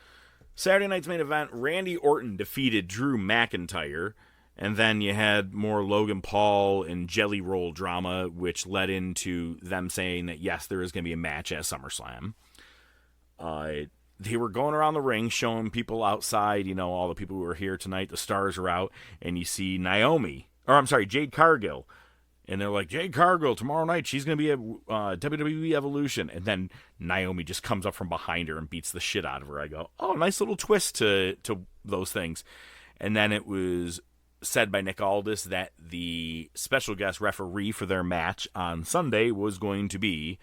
Saturday night's main event, Randy Orton defeated Drew McIntyre, and then you had more Logan Paul and Jelly Roll drama, which led into them saying that, yes, there is going to be a match at SummerSlam. They were going around the ring showing people outside, all the people who are here tonight, the stars are out, and you see Jade Cargill. And they're like, Jade Cargill, tomorrow night, she's going to be at WWE Evolution. And then Naomi just comes up from behind her and beats the shit out of her. I go, oh, nice little twist to those things. And then it was said by Nick Aldis that the special guest referee for their match on Sunday was going to be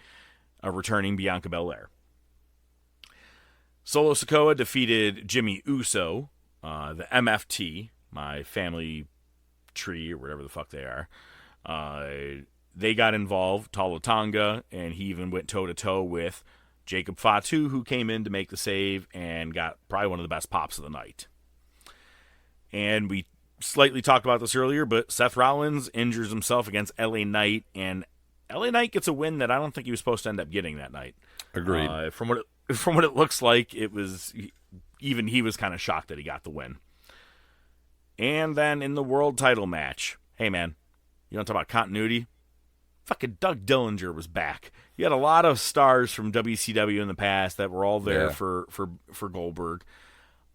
a returning Bianca Belair. Solo Sikoa defeated Jimmy Uso, the MFT, my family tree or whatever the fuck they are. They got involved, Tala Tonga, and he even went toe-to-toe with Jacob Fatu, who came in to make the save and got probably one of the best pops of the night. And we slightly talked about this earlier, but Seth Rollins injures himself against LA Knight, and LA Knight gets a win that I don't think he was supposed to end up getting that night. Agreed. From what it looks like, it was even he was kind of shocked that he got the win. And then in the world title match, hey man, you want to talk about continuity? Fucking Doug Dillinger was back. You had a lot of stars from WCW in the past that were all there for Goldberg.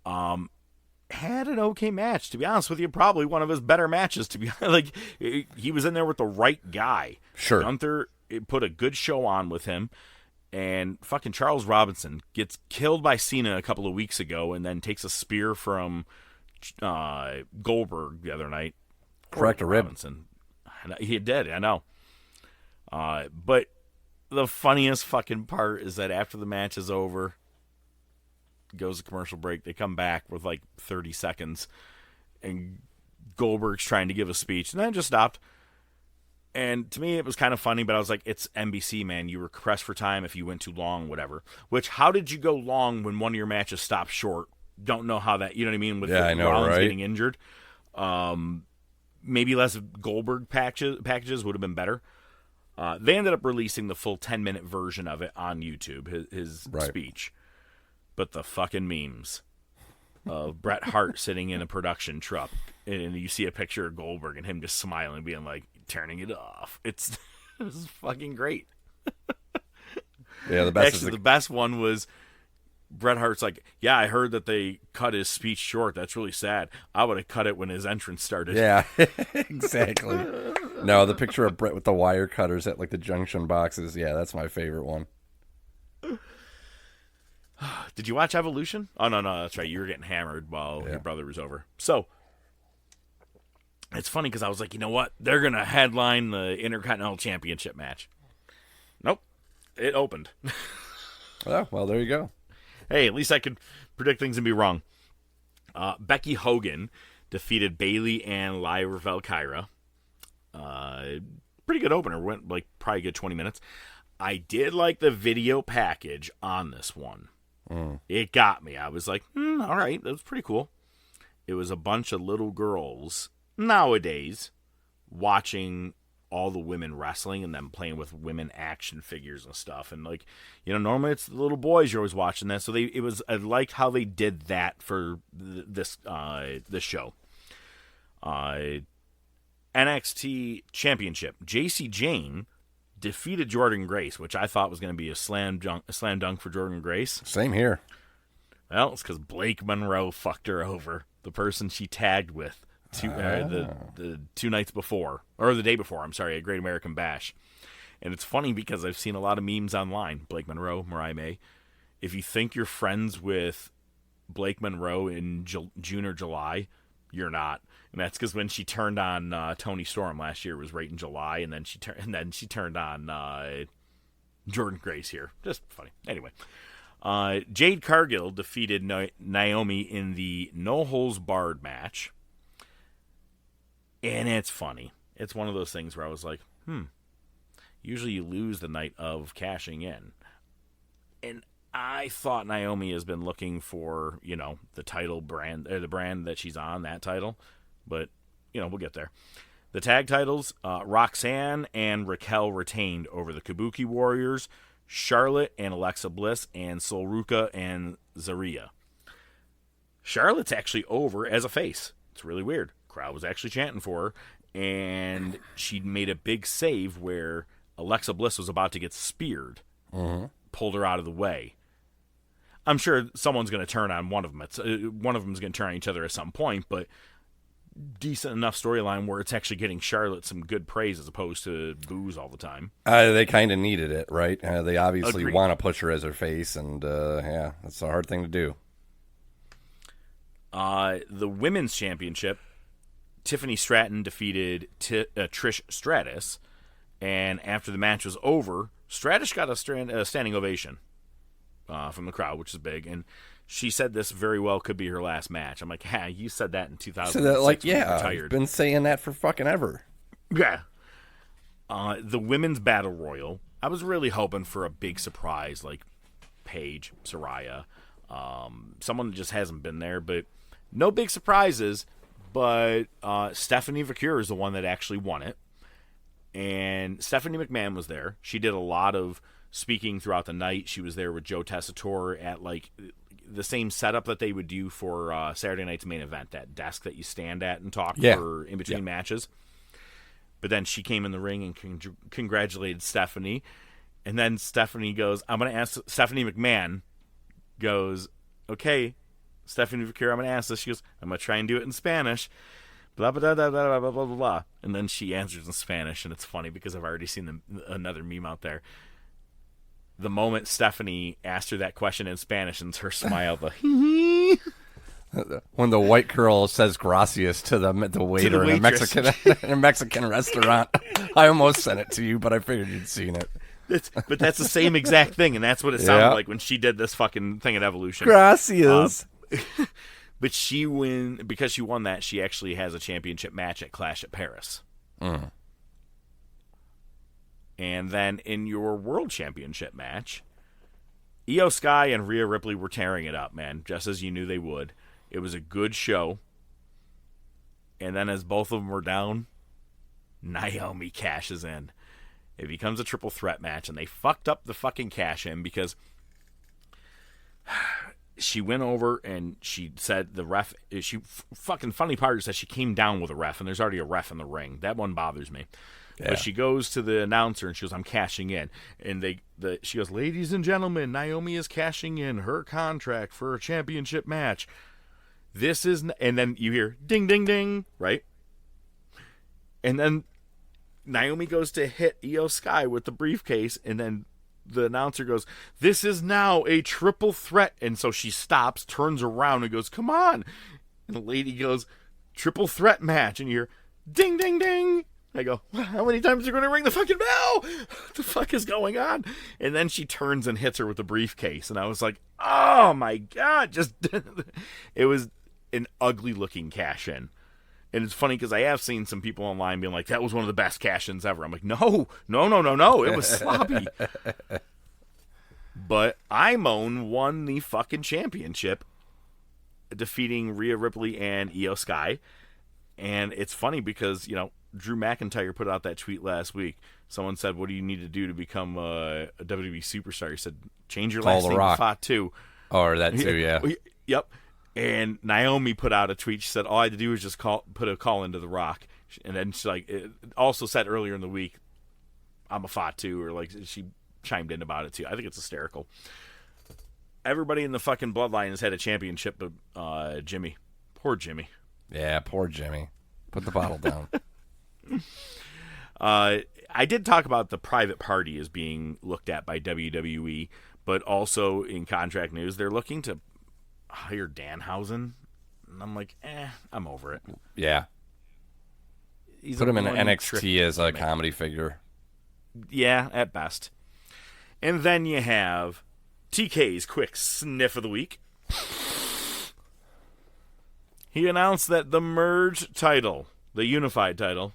Had an okay match, to be honest with you. Probably one of his better matches, to be like. He was in there with the right guy. Sure. Gunther put a good show on with him, and fucking Charles Robinson gets killed by Cena a couple of weeks ago, and then takes a spear from Goldberg the other night. Correct a rib. Robinson. He did, I know. But the funniest fucking part is that after the match is over, goes to commercial break, they come back with like 30 seconds, and Goldberg's trying to give a speech, and then it just stopped. And to me, it was kind of funny, but I was like, it's NBC, man. You were pressed for time if you went too long, whatever. Which, how did you go long when one of your matches stopped short? Don't know how that, you know what I mean? With Rollins getting injured. Maybe less Goldberg packages would have been better. They ended up releasing the full 10-minute version of it on YouTube, his speech. But the fucking memes of Bret Hart sitting in a production truck, and you see a picture of Goldberg and him just smiling, being like, turning it off. It was fucking great. Yeah, the best. Actually, the best one was Bret Hart's like, yeah, I heard that they cut his speech short. That's really sad. I would have cut it when his entrance started. Yeah, exactly. No, the picture of Bret with the wire cutters at like the junction boxes. Yeah, that's my favorite one. Did you watch Evolution? Oh, no, that's right. You were getting hammered while your brother was over. So, it's funny because I was like, you know what? They're going to headline the Intercontinental Championship match. Nope. It opened. Oh, well, there you go. Hey, at least I could predict things and be wrong. Becky Hogan defeated Bayley and Lyra Valkyria. Pretty good opener. Went like probably a good 20 minutes. I did like the video package on this one. It got me. I was like, all right, that was pretty cool. It was a bunch of little girls nowadays watching all the women wrestling and then playing with women action figures and stuff. And like, normally it's the little boys you're always watching that. So I liked how they did that for this show. NXT Championship. JC Jane defeated Jordynne Grace, which I thought was going to be a slam dunk for Jordynne Grace. Same here. Well, it's because Blake Monroe fucked her over, the person she tagged with the 2 nights before, or the day before, I'm sorry, at Great American Bash. And it's funny because I've seen a lot of memes online. Blake Monroe, Mariah May. If you think you're friends with Blake Monroe in June or July? You're not. And that's because when she turned on Toni Storm last year, it was right in July, and then she turned on Jordan Grace here. Just funny. Anyway, Jade Cargill defeated Naomi in the No Holds Barred match, and it's funny. It's one of those things where I was like, usually you lose the night of cashing in, and I thought Naomi has been looking for the title brand, or the brand that she's on, that title. But, we'll get there. The tag titles, Roxanne and Raquel retained over the Kabuki Warriors, Charlotte and Alexa Bliss, and Solruka and Zaria. Charlotte's actually over as a face. It's really weird. Crowd was actually chanting for her, and she made a big save where Alexa Bliss was about to get speared, pulled her out of the way. I'm sure someone's going to turn on one of them. One of them's going to turn on each other at some point, but decent enough storyline where it's actually getting Charlotte some good praise as opposed to boos all the time. They kind of needed it, right? They obviously Agreed. want to push her as her face, and that's a hard thing to do. The Women's Championship, Tiffany Stratton defeated Trish Stratus, and after the match was over, Stratus got a standing ovation from the crowd, which is big, and she said this very well could be her last match. I'm like, you said that in 2006. I've been saying that for fucking ever. Yeah. The Women's Battle Royal, I was really hoping for a big surprise like Paige, Saraya, someone that just hasn't been there, but no big surprises. But Stephanie McMahon is the one that actually won it, and Stephanie McMahon was there. She did a lot of speaking throughout the night. She was there with Joe Tessitore at the same setup that they would do for Saturday night's main event, that desk that you stand at and talk for in between matches. But then she came in the ring and congratulated Stephanie. And then Stephanie goes, I'm going to ask Stephanie McMahon, goes, okay, Stephanie McMahon, I'm going to ask this. She goes, I'm going to try and do it in Spanish. Blah, blah, blah, blah, blah, blah, blah, blah. And then she answers in Spanish, and it's funny because I've already seen another meme out there. The moment Stephanie asked her that question in Spanish, and her smile, when the white girl says gracias to the waiter in a Mexican restaurant, I almost sent it to you, but I figured you'd seen it. But that's the same exact thing, and that's what it sounded like when she did this fucking thing at Evolution. Gracias. But because she won that, she actually has a championship match at Clash at Paris. And then in your World Championship match, Io Sky and Rhea Ripley were tearing it up, man, just as you knew they would. It was a good show. And then as both of them were down, Naomi cashes in. It becomes a triple threat match, and they fucked up the fucking cash in because she went over and she said the ref, fucking funny part is that she came down with a ref, and there's already a ref in the ring. That one bothers me. Yeah. But she goes to the announcer and she goes, I'm cashing in. And she goes, ladies and gentlemen, Naomi is cashing in her contract for a championship match. And then you hear ding, ding, ding, right? And then Naomi goes to hit Io Sky with the briefcase, and then the announcer goes, this is now a triple threat. And so she stops, turns around, and goes, come on. And the lady goes, triple threat match. And you hear ding, ding, ding. I go, how many times are you going to ring the fucking bell? What the fuck is going on? And then she turns and hits her with the briefcase. And I was like, oh my God. It was an ugly looking cash in. And it's funny because I have seen some people online being like, that was one of the best cash-ins ever. I'm like, no. It was sloppy. But Imone won the fucking championship, defeating Rhea Ripley and Io Sky. And it's funny because, Drew McIntyre put out that tweet last week. Someone said, what do you need to do to become a WWE superstar? He said, change your last name to Fatu. Or that too, yeah. Yep. And Naomi put out a tweet. She said, all I had to do was just put a call into The Rock. And then she also said earlier in the week, I'm a Fatu, or she chimed in about it too. I think it's hysterical. Everybody in the fucking bloodline has had a championship, but Jimmy. Poor Jimmy. Yeah, poor Jimmy. Put the bottle down. I did talk about the private party as being looked at by WWE, but also in contract news, they're looking to hire Danhausen. And I'm like, I'm over it. Yeah. He's Put him in one NXT trick as a gimmick. comedy figure. Yeah, at best. And then you have TK's quick sniff of the week. He announced that the merged title, the unified title,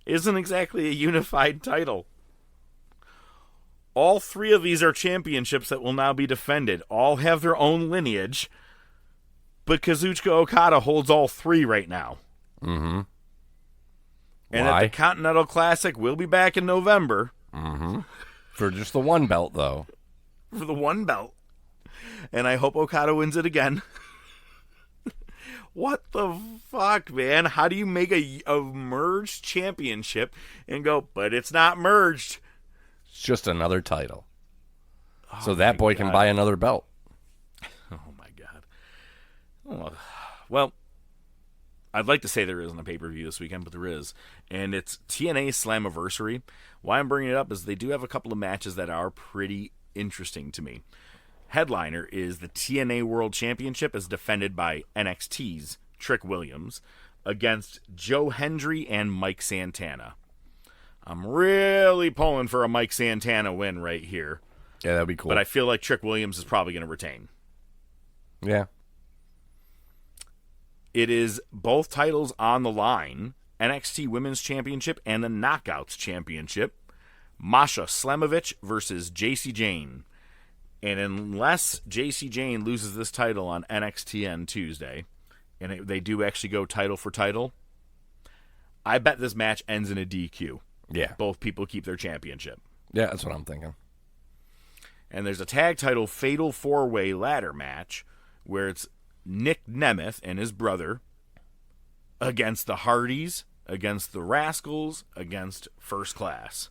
isn't exactly a unified title. All 3 of these are championships that will now be defended. All have their own lineage, but Kazuchika Okada holds all 3 right now. Mm-hmm. And Why? at the Continental Classic, we'll be back in November. Mm-hmm. For just the one belt, though. For the one belt. And I hope Okada wins it again. What the fuck, man? How do you make a merged championship and go, but it's not merged? It's just another title. Oh So that boy can buy another belt. Oh, my God. Oh, well, I'd like to say there isn't a pay-per-view this weekend, but there is. And it's TNA Slammiversary. Why I'm bringing it up is they do have a couple of matches that are pretty interesting to me. Headliner is the TNA World Championship is defended by NXT's Trick Williams against Joe Hendry and Mike Santana. I'm really pulling for a Mike Santana win right here. Yeah, that'd be cool. But I feel like Trick Williams is probably going to retain. Yeah. It is both titles on the line. NXT Women's Championship and the Knockouts Championship. Masha Slamovich versus JC Jane. And unless JC Jane loses this title on NXT on Tuesday, and they do actually go title for title, I bet this match ends in a DQ. Yeah. Both people keep their championship. Yeah, that's what I'm thinking. And there's a tag title fatal 4-way ladder match where it's Nick Nemeth and his brother against the Hardys, against the Rascals, against First Class.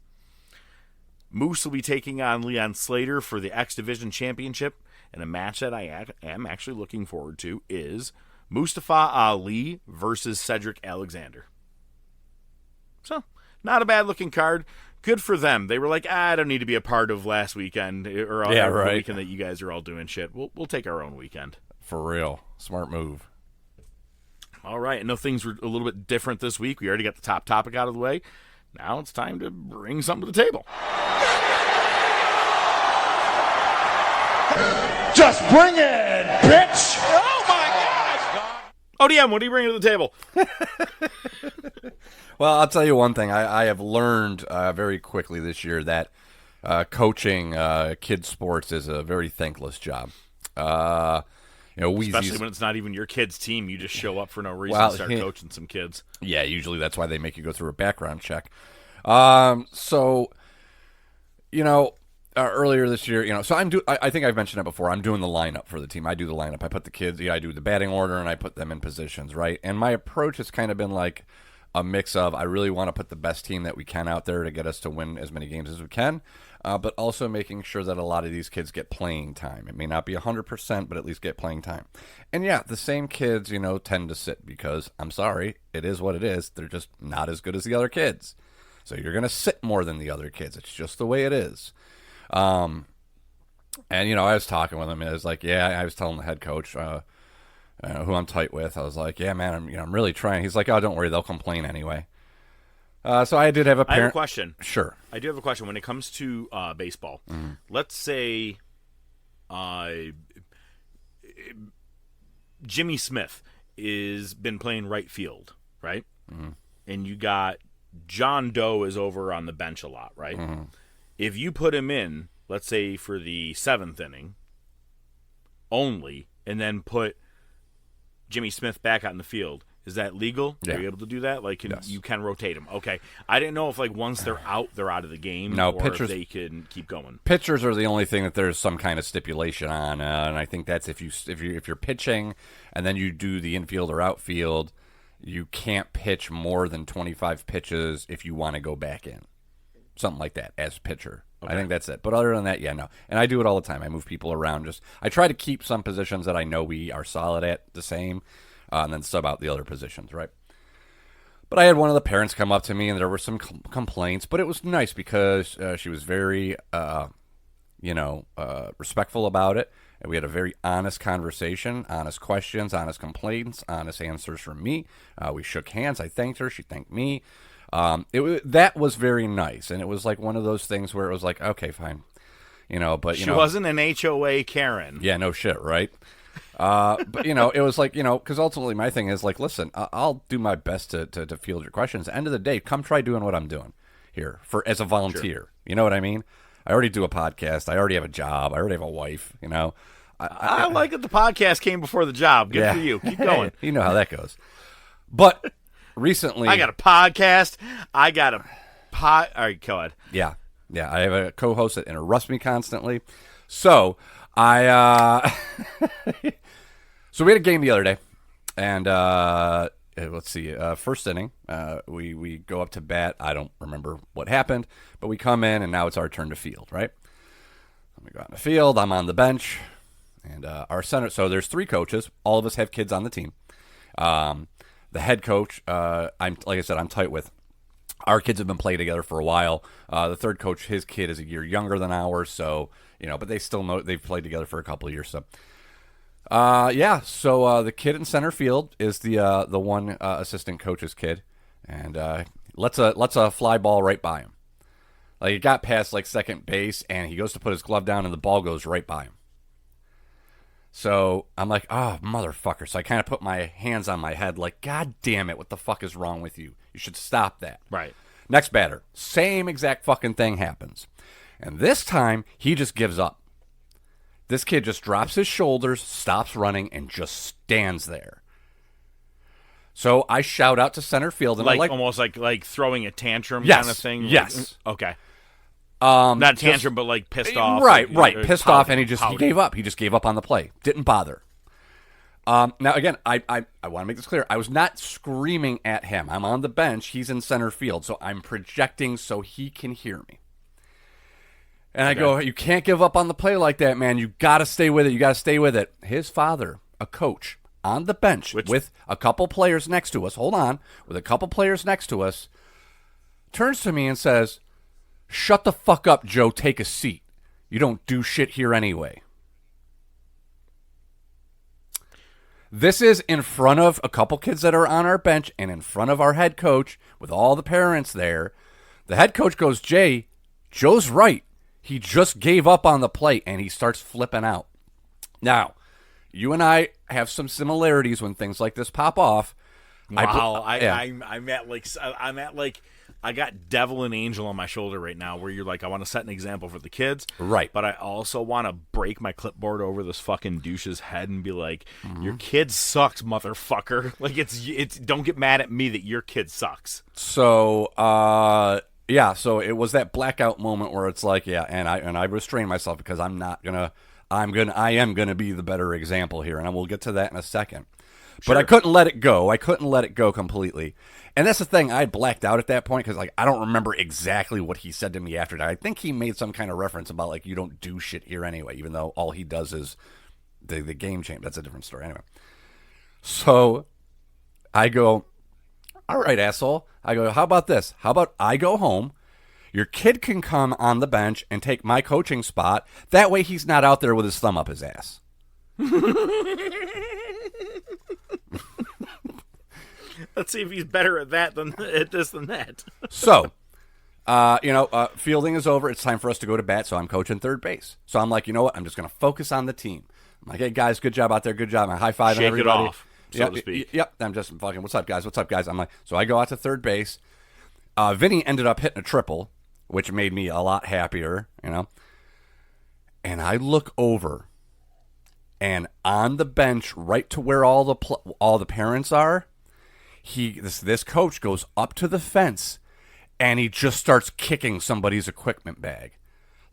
Moose will be taking on Leon Slater for the X Division Championship, and a match that I am actually looking forward to is Mustafa Ali versus Cedric Alexander. So, not a bad-looking card. Good for them. They were like, I don't need to be a part of last weekend or the weekend that you guys are all doing shit. We'll take our own weekend. For real. Smart move. All right. I know things were a little bit different this week. We already got the top topic out of the way. Now it's time to bring something to the table. Just bring it, bitch! Oh my God! ODM, what are you bringing to the table? Well, I'll tell you one thing. I have learned very quickly this year that coaching kids sports is a very thankless job. Especially when it's not even your kid's team. You just show up for no reason and start coaching some kids. Yeah, usually that's why they make you go through a background check. Earlier this year, so I think I've mentioned it before. I'm doing the lineup for the team. I do the lineup. I put the kids, I do the batting order, and I put them in positions, right? And my approach has kind of been like a mix of I really want to put the best team that we can out there to get us to win as many games as we can, but also making sure that a lot of these kids get playing time. It may not be 100%, but at least get playing time. And yeah, the same kids, tend to sit because, I'm sorry, it is what it is. They're just not as good as the other kids. So you're going to sit more than the other kids. It's just the way it is. I was talking with him, and I was like, I was telling the head coach, who I'm tight with, I was like, yeah, man, I'm really trying. He's like, oh, don't worry, they'll complain anyway. So I did have a parent. I have a question. Sure. I do have a question. When it comes to baseball, let's say Jimmy Smith is been playing right field, right? Mm-hmm. And you got John Doe is over on the bench a lot, right? Mm-hmm. If you put him in, let's say for the 7th inning only, and then put Jimmy Smith back out in the field, is that legal? Yeah. Are you able to do that? Like, yes. You can rotate them. Okay. I didn't know if, once they're out of the game, no, or pitchers, if they can keep going. Pitchers are the only thing that there's some kind of stipulation on, and I think that's if you're pitching and then you do the infield or outfield, you can't pitch more than 25 pitches if you want to go back in. Something like that as pitcher. Okay. I think that's it. But other than that, no. And I do it all the time. I move people around. I try to keep some positions that I know we are solid at the same, and then sub out the other positions, right? But I had one of the parents come up to me, and there were some complaints. But it was nice because she was very respectful about it. And we had a very honest conversation, honest questions, honest complaints, honest answers from me. We shook hands. I thanked her. She thanked me. That was very nice. And it was like one of those things where it was like, okay, fine. But she wasn't an HOA Karen. Yeah, no shit, right? But it was like, because ultimately my thing is like, listen, I'll do my best to field your questions. At the end of the day, come try doing what I'm doing here as a volunteer. Sure. You know what I mean? I already do a podcast. I already have a job. I already have a wife. I like that the podcast came before the job. Good for you. Keep going. You know how that goes. But recently, I got a podcast. I got a All right, go ahead. Yeah. I have a co-host that interrupts me constantly. So so we had a game the other day, and let's see, first inning, we go up to bat. I don't remember what happened, but we come in, and now it's our turn to field, right? We go out in the field. I'm on the bench, and our center. So there's 3 coaches. All of us have kids on the team. The head coach, I'm tight with. Our kids have been playing together for a while. The third coach, his kid is a year younger than ours, so but they still know they've played together for a couple of years. So, So the kid in center field is the one assistant coach's kid, and lets a fly ball right by him. Like, it got past like second base, and he goes to put his glove down, and the ball goes right by him. So I'm like, oh, motherfucker. So I kind of put my hands on my head like, God damn it, what the fuck is wrong with you? You should stop that. Right. Next batter, same exact fucking thing happens. And this time, he just gives up. This kid just drops his shoulders, stops running, and just stands there. So I shout out to center field. And almost like throwing a tantrum yes, kind of thing? Yes. Okay. Not tantrum, but like pissed off. Right. Pissed off, and he gave up. He just gave up on the play. Didn't bother. Now, again, I want to make this clear. I was not screaming at him. I'm on the bench. He's in center field, so I'm projecting so he can hear me. And I go, you can't give up on the play like that, man. You got to stay with it. You got to stay with it. His father, a coach, on the bench with a couple players next to us. Hold on. With a couple players next to us, turns to me and says, "Shut the fuck up, Joe. Take a seat. You don't do shit here anyway." This is in front of a couple kids that are on our bench and in front of our head coach with all the parents there. The head coach goes, "Jay, Joe's right. He just gave up on the play," and he starts flipping out. Now, you and I have some similarities when things like this pop off. Wow, I'm at like I got devil and angel on my shoulder right now, where you're like, I want to set an example for the kids, right? But I also want to break my clipboard over this fucking douche's head and be like, your kid sucks, motherfucker. Like, it's don't get mad at me that your kid sucks. So, so it was that blackout moment where it's like, and I restrained myself because I am gonna be the better example here, and we'll get to that in a second. Sure. But I couldn't let it go. I couldn't let it go completely. And that's the thing. I blacked out at that point because, like, I don't remember exactly what he said to me after that. I think he made some kind of reference about, like, you don't do shit here anyway, even though all he does is the game change. That's a different story. Anyway. So I go, all right, asshole. I go, how about this? How about I go home? Your kid can come on the bench and take my coaching spot. That way he's not out there with his thumb up his ass. Let's see if he's better at that than at this than that. So, fielding is over. It's time for us to go to bat. So I'm coaching third base. So I'm like, you know what? I'm just going to focus on the team. I'm like, hey guys, good job out there. Good job. I'm high fiving everybody. Shake it off, so to speak. Yep. I'm just fucking. What's up, guys? What's up, guys? I'm like, so I go out to third base. Vinny ended up hitting a triple, which made me a lot happier. And I look over, and on the bench, right to where all the parents are. This coach goes up to the fence, and he just starts kicking somebody's equipment bag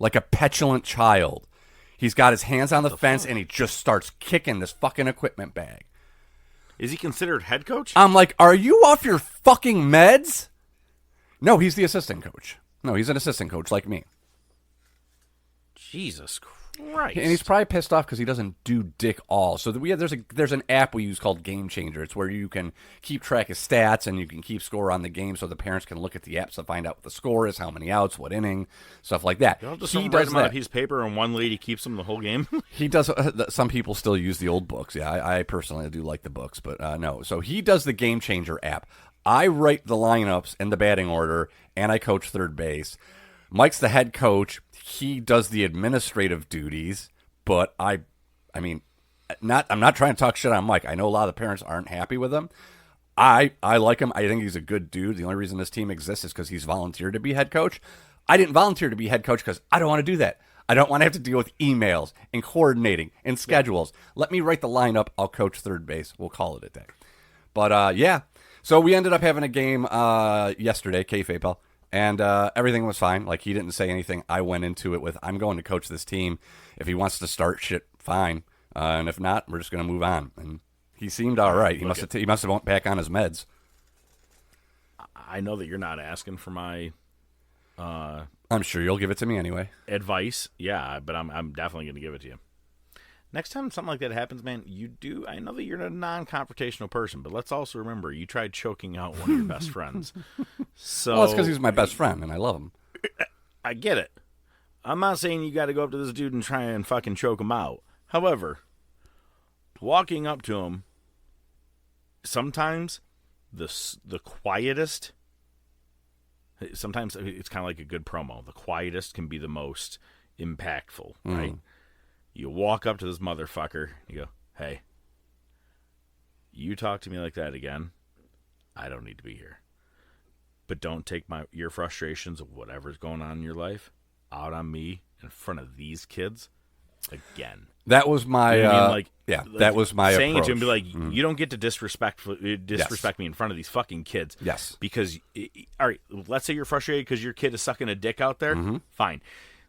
like a petulant child. He's got his hands on the fence, and he just starts kicking this fucking equipment bag. Is he considered head coach? I'm like, are you off your fucking meds? No, he's the assistant coach. No, he's an assistant coach like me. Jesus Right. And he's probably pissed off because he doesn't do dick all. So there's an app we use called Game Changer. It's where you can keep track of stats and you can keep score on the game, so the parents can look at the apps to find out what the score is, how many outs, what inning, stuff like that. Don't just He write does them on a that. piece of paper and one lady keeps them the whole game. He does. Some people still use the old books. Yeah, I personally do like the books, but no. So he does the Game Changer app. I write the lineups and the batting order, and I coach third base. Mike's the head coach. He does the administrative duties, but I'm not trying to talk shit on Mike. I know a lot of the parents aren't happy with him. I like him. I think he's a good dude. The only reason this team exists is because he's volunteered to be head coach. I didn't volunteer to be head coach because I don't want to do that. I don't want to have to deal with emails and coordinating and schedules. Let me write the lineup. I'll coach third base. We'll call it a day. But, yeah. So we ended up having a game yesterday, kayfabe pal, and everything was fine. Like, he didn't say anything. I went into it with, I'm going to coach this team. If he wants to start shit, fine. And if not, we're just going to move on. And he seemed all right. He must have went back on his meds. I know that you're not asking for my I'm sure you'll give it to me anyway. advice. Yeah, but I'm definitely going to give it to you. Next time something like that happens, man, I know that you're a non-confrontational person, but let's also remember you tried choking out one of your best friends. So Well, it's because he's my best friend, and I love him. I get it. I'm not saying you got to go up to this dude and try and fucking choke him out. However, walking up to him, sometimes the quietest, sometimes it's kind of like a good promo. The quietest can be the most impactful, right? You walk up to this motherfucker, you go, hey, you talk to me like that again, I don't need to be here. But don't take your frustrations of whatever's going on in your life out on me in front of these kids again. That was my, You know what I mean? that was my saying approach. it to him, be like, you don't get to disrespect me in front of these fucking kids. Yes. Because, all right, let's say you're frustrated because your kid is sucking a dick out there. Fine.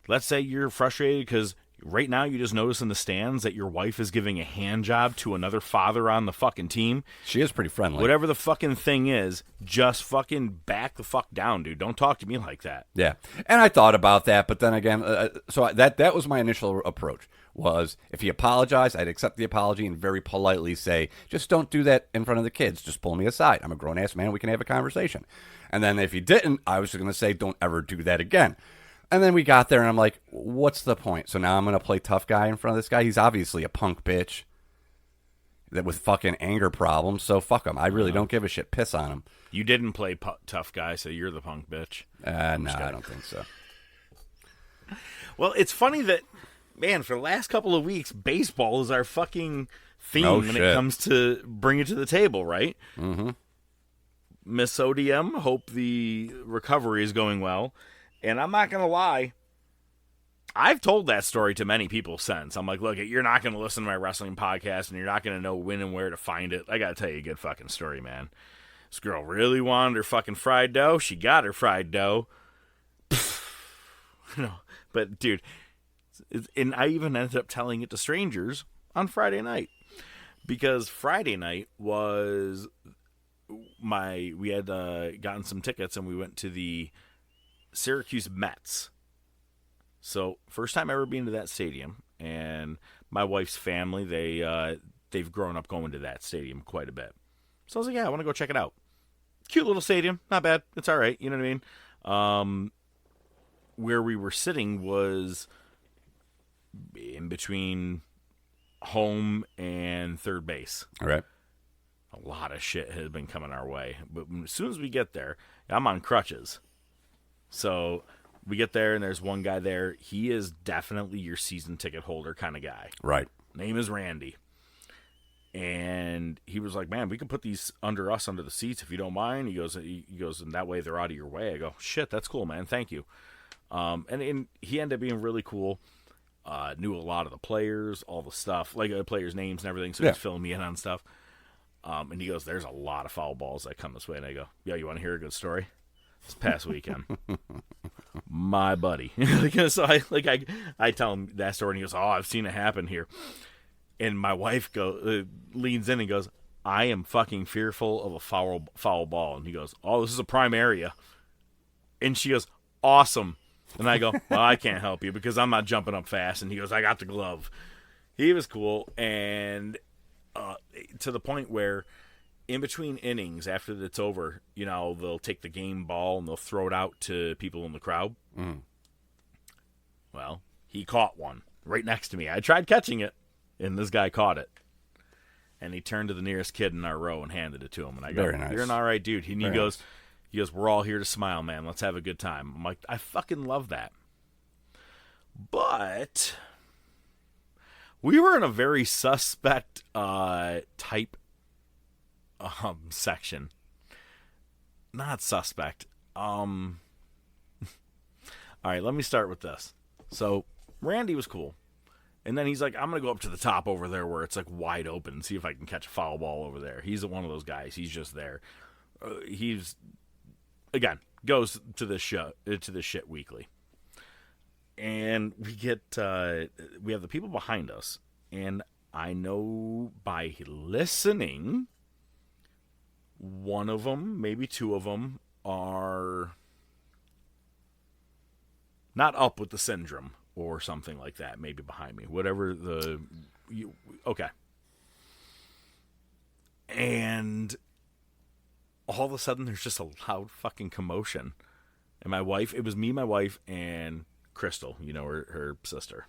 Let's say you're frustrated because right now you just notice in the stands that your wife is giving a hand job to another father on the fucking team. She is pretty friendly. Whatever the fucking thing is, just fucking back the fuck down, dude. Don't talk to me like that. Yeah, and I thought about that, but then again, so that was my initial approach. Was if he apologized, I'd accept the apology and very politely say, just don't do that in front of the kids. Just pull me aside. I'm a grown-ass man. We can have a conversation. And then if he didn't, I was going to say, don't ever do that again. And then we got there, and I'm like, what's the point? So now I'm going to play tough guy in front of this guy? He's obviously a punk bitch that with fucking anger problems, so fuck him. I really don't give a shit. Piss on him. You didn't play tough guy, so you're the punk bitch. No, I don't think so. Well, it's funny that, man, for the last couple of weeks, baseball is our fucking theme No when shit. it comes to bring it to the table, right? Mm-hmm. Miss ODM, hope the recovery is going well. And I'm not going to lie, I've told that story to many people since. I'm like, look, you're not going to listen to my wrestling podcast, and you're not going to know when and where to find it. I got to tell you a good fucking story, man. This girl really wanted her fucking fried dough. She got her fried dough. No, but, dude, and I even ended up telling it to strangers on Friday night. Because Friday night was we had gotten some tickets, and we went to the Syracuse Mets. So first time ever being to that stadium, and my wife's family, they've grown up going to that stadium quite a bit. So I was like, yeah, I want to go check it out. Cute little stadium, not bad. It's all right, you know what I mean? Where we were sitting was in between home and third base. All right. A lot of shit has been coming our way, but as soon as we get there, I'm on crutches. So we get there, and there's one guy there. He is definitely your season ticket holder kind of guy. Right. Name is Randy. And he was like, man, we can put these under the seats if you don't mind. He goes, and that way they're out of your way. I go, shit, that's cool, man. Thank you. And he ended up being really cool. Knew a lot of the players, all the stuff, like the players' names and everything. So he's filling me in on stuff. And he goes, there's a lot of foul balls that come this way. And I go, yo, you want to hear a good story? This past weekend, my buddy. So I tell him that story, and he goes, "Oh, I've seen it happen here." And my wife leans in and goes, "I am fucking fearful of a foul ball." And he goes, "Oh, this is a prime area." And she goes, "Awesome." And I go, well, I can't help you because I'm not jumping up fast. And he goes, I got the glove. He was cool. And to the point where in between innings, after it's over, you know, they'll take the game ball and they'll throw it out to people in the crowd. Mm. Well, he caught one right next to me. I tried catching it, and this guy caught it. And he turned to the nearest kid in our row and handed it to him. And I go, Very nice. You're an all right dude. And he goes, we're all here to smile, man. Let's have a good time. I'm like, I fucking love that. But we were in a very suspect type section. Not suspect. All right, let me start with this. So Randy was cool. And then he's like, I'm going to go up to the top over there where it's like wide open and see if I can catch a foul ball over there. He's one of those guys. He's just there. He's, again, goes to this shit weekly. And we have the people behind us. And I know by listening, one of them, maybe two of them, are not up with the syndrome or something like that, maybe behind me. Whatever okay. And all of a sudden, there's just a loud fucking commotion. And my wife, it was me, my wife, and Crystal, you know, her sister.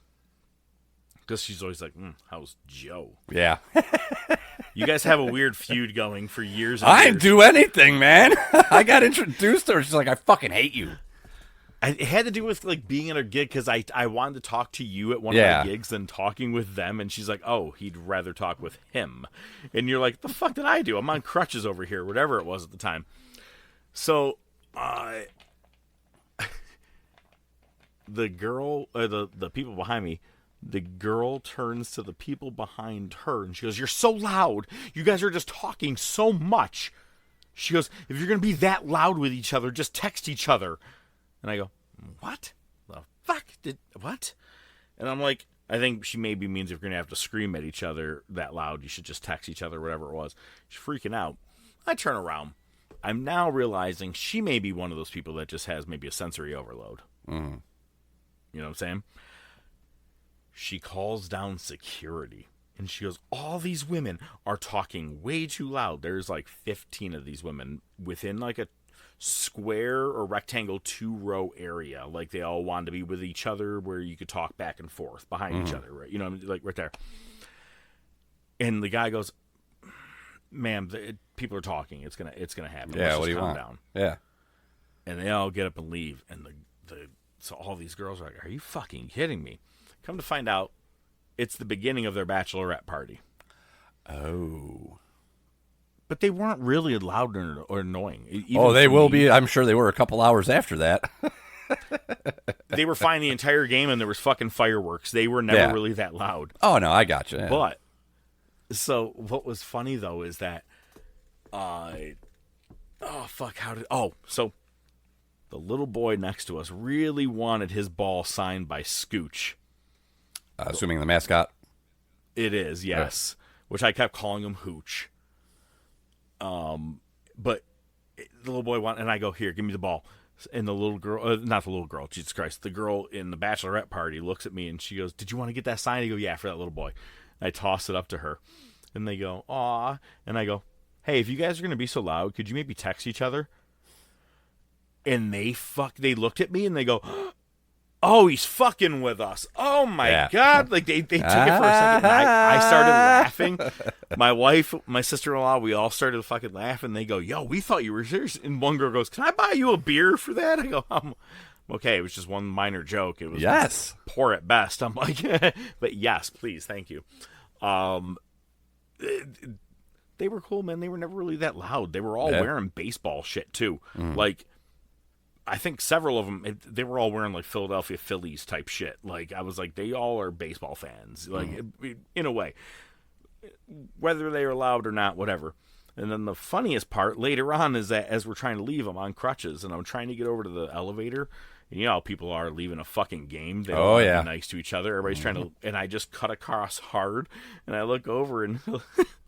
Because she's always like, how's Joe? Yeah. You guys have a weird feud going for years and I years. didn't do anything, man. I got introduced to her. She's like, I fucking hate you. It had to do with like being at a gig because I wanted to talk to you at one of my gigs than talking with them. And she's like, oh, he'd rather talk with him. And you're like, the fuck did I do? I'm on crutches over here, whatever it was at the time. So the girl, the people behind me, the girl turns to the people behind her and she goes, you're so loud. You guys are just talking so much. She goes, if you're going to be that loud with each other, just text each other. And I go, what? The fuck? What? And I'm like, I think she maybe means if you're going to have to scream at each other that loud, you should just text each other, whatever it was. She's freaking out. I turn around. I'm now realizing she may be one of those people that just has maybe a sensory overload. Mm. You know what I'm saying? She calls down security. And she goes, all these women are talking way too loud. There's like 15 of these women within like a square or rectangle 2-row area. Like they all wanted to be with each other where you could talk back and forth behind each other, right? You know, like right there. And the guy goes, ma'am, people are talking. It's gonna happen. Yeah, Let's what do you calm want? Down. Yeah. And they all get up and leave. And so all these girls are like, are you fucking kidding me? Come to find out, it's the beginning of their bachelorette party. Oh. But they weren't really loud or annoying. They will be. I'm sure they were a couple hours after that. They were fine the entire game, and there was fucking fireworks. They were never really that loud. Oh, no, I got you. Yeah. But, so what was funny, though, is that, so the little boy next to us really wanted his ball signed by Scooch. Assuming the mascot? It is, yes. Right. Which I kept calling him Hooch. But the little boy wanted, and I go, here, give me the ball. And the little girl, not the little girl, Jesus Christ, the girl in the bachelorette party looks at me and she goes, did you want to get that sign? I go, yeah, for that little boy. And I toss it up to her. And they go, aw. And I go, hey, if you guys are going to be so loud, could you maybe text each other? And they looked at me and they go, oh, he's fucking with us. Oh, my God. Like, they took it for a second. And I started laughing. My wife, my sister-in-law, we all started to fucking laugh. And they go, yo, we thought you were serious. And one girl goes, can I buy you a beer for that? I go, okay. It was just one minor joke. It was poor at best. I'm like, but yes, please. Thank you. They were cool, man. They were never really that loud. They were all wearing baseball shit, too. Like, I think several of them, they were all wearing like Philadelphia Phillies type shit. Like, I was like, they all are baseball fans, like in a way, whether they are loud or not, whatever. And then the funniest part later on is that as we're trying to leave, I'm on crutches and I'm trying to get over to the elevator You know how people are leaving a fucking game. They Oh, don't yeah. be nice to each other. Everybody's trying to, and I just cut across hard, and I look over, and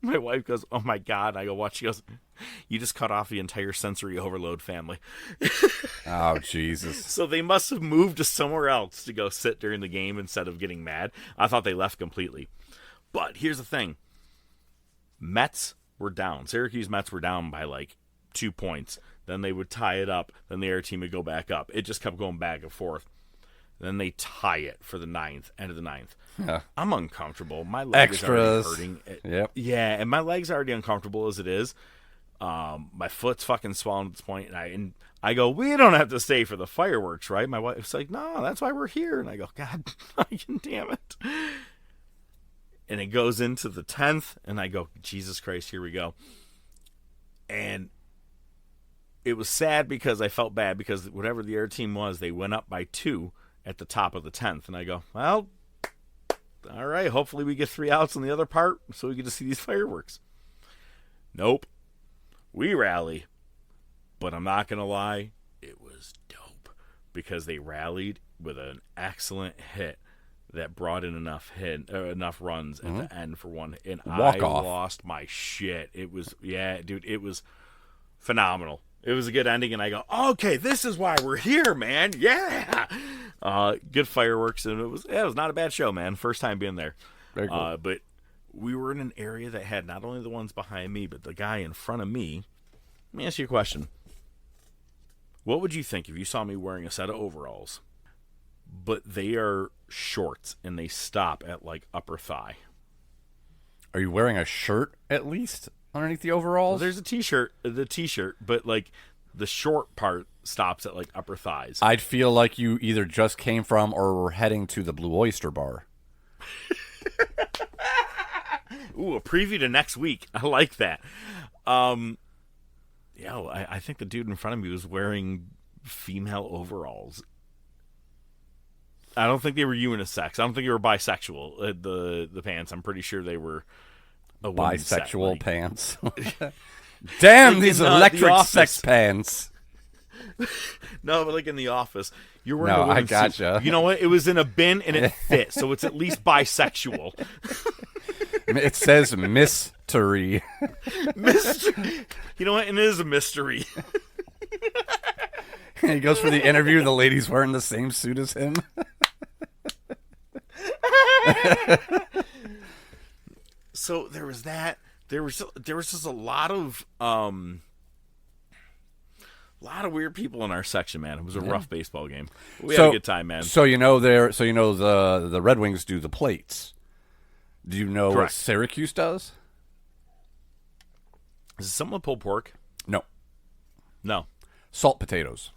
my wife goes, "Oh my God!" I go, "What?" She goes, "You just cut off the entire sensory overload family." Oh, Jesus. So they must have moved to somewhere else to go sit during the game instead of getting mad. I thought they left completely. But here's the thing: Mets were down. Syracuse Mets were down by like 2 points. Then they would tie it up. Then the other team would go back up. It just kept going back and forth. Then they tie it for the end of the ninth. Yeah. I'm uncomfortable. My leg is already Extras. hurting. Yep. Yeah, and my leg's already uncomfortable as it is. My foot's fucking swollen at this point, and I go, "We don't have to stay for the fireworks, right?" My wife's like, "No, that's why we're here." And I go, "God fucking damn it." And it goes into the 10th, and I go, "Jesus Christ, here we go." And it was sad because I felt bad because whatever the other team was, they went up by 2 at the top of the 10th. And I go, "Well, all right, hopefully we get 3 outs on the other part so we get to see these fireworks." Nope. We rally. But I'm not going to lie, it was dope because they rallied with an excellent hit that brought in enough runs at the end for one. And I lost my shit. It was, yeah, dude, it was phenomenal. It was a good ending, and I go, "Okay, this is why we're here, man. Yeah." Good fireworks, and it was not a bad show, man. First time being there. Very cool. But we were in an area that had not only the ones behind me, but the guy in front of me. Let me ask you a question. What would you think if you saw me wearing a set of overalls, but they are shorts, and they stop at, like, upper thigh? Are you wearing a shirt, at least, underneath the overalls? Well, there's the t-shirt, but, like, the short part stops at, like, upper thighs. I'd feel like you either just came from or were heading to the Blue Oyster Bar. Ooh, a preview to next week. I like that. Yeah, well, I think the dude in front of me was wearing female overalls. I don't think they were unisex. I don't think they were bisexual. The pants. I'm pretty sure they were a women's set, Bisexual like- pants. Damn, Like these in, The electric Office. sex pants. No, but like in The Office, you're wearing No, a women's I suit. gotcha. You know what? It was in a bin and it fit, so it's at least bisexual. It says mystery. Mystery. You know what? And it is a mystery. He goes for the interview, the lady's wearing the same suit as him. So there was that. There was just a lot of weird people in our section, man. It was a rough baseball game. We had a good time, man. So the Red Wings do the plates. Do you know what Correct. Syracuse does? Is it something with pulled pork? No. Salt potatoes.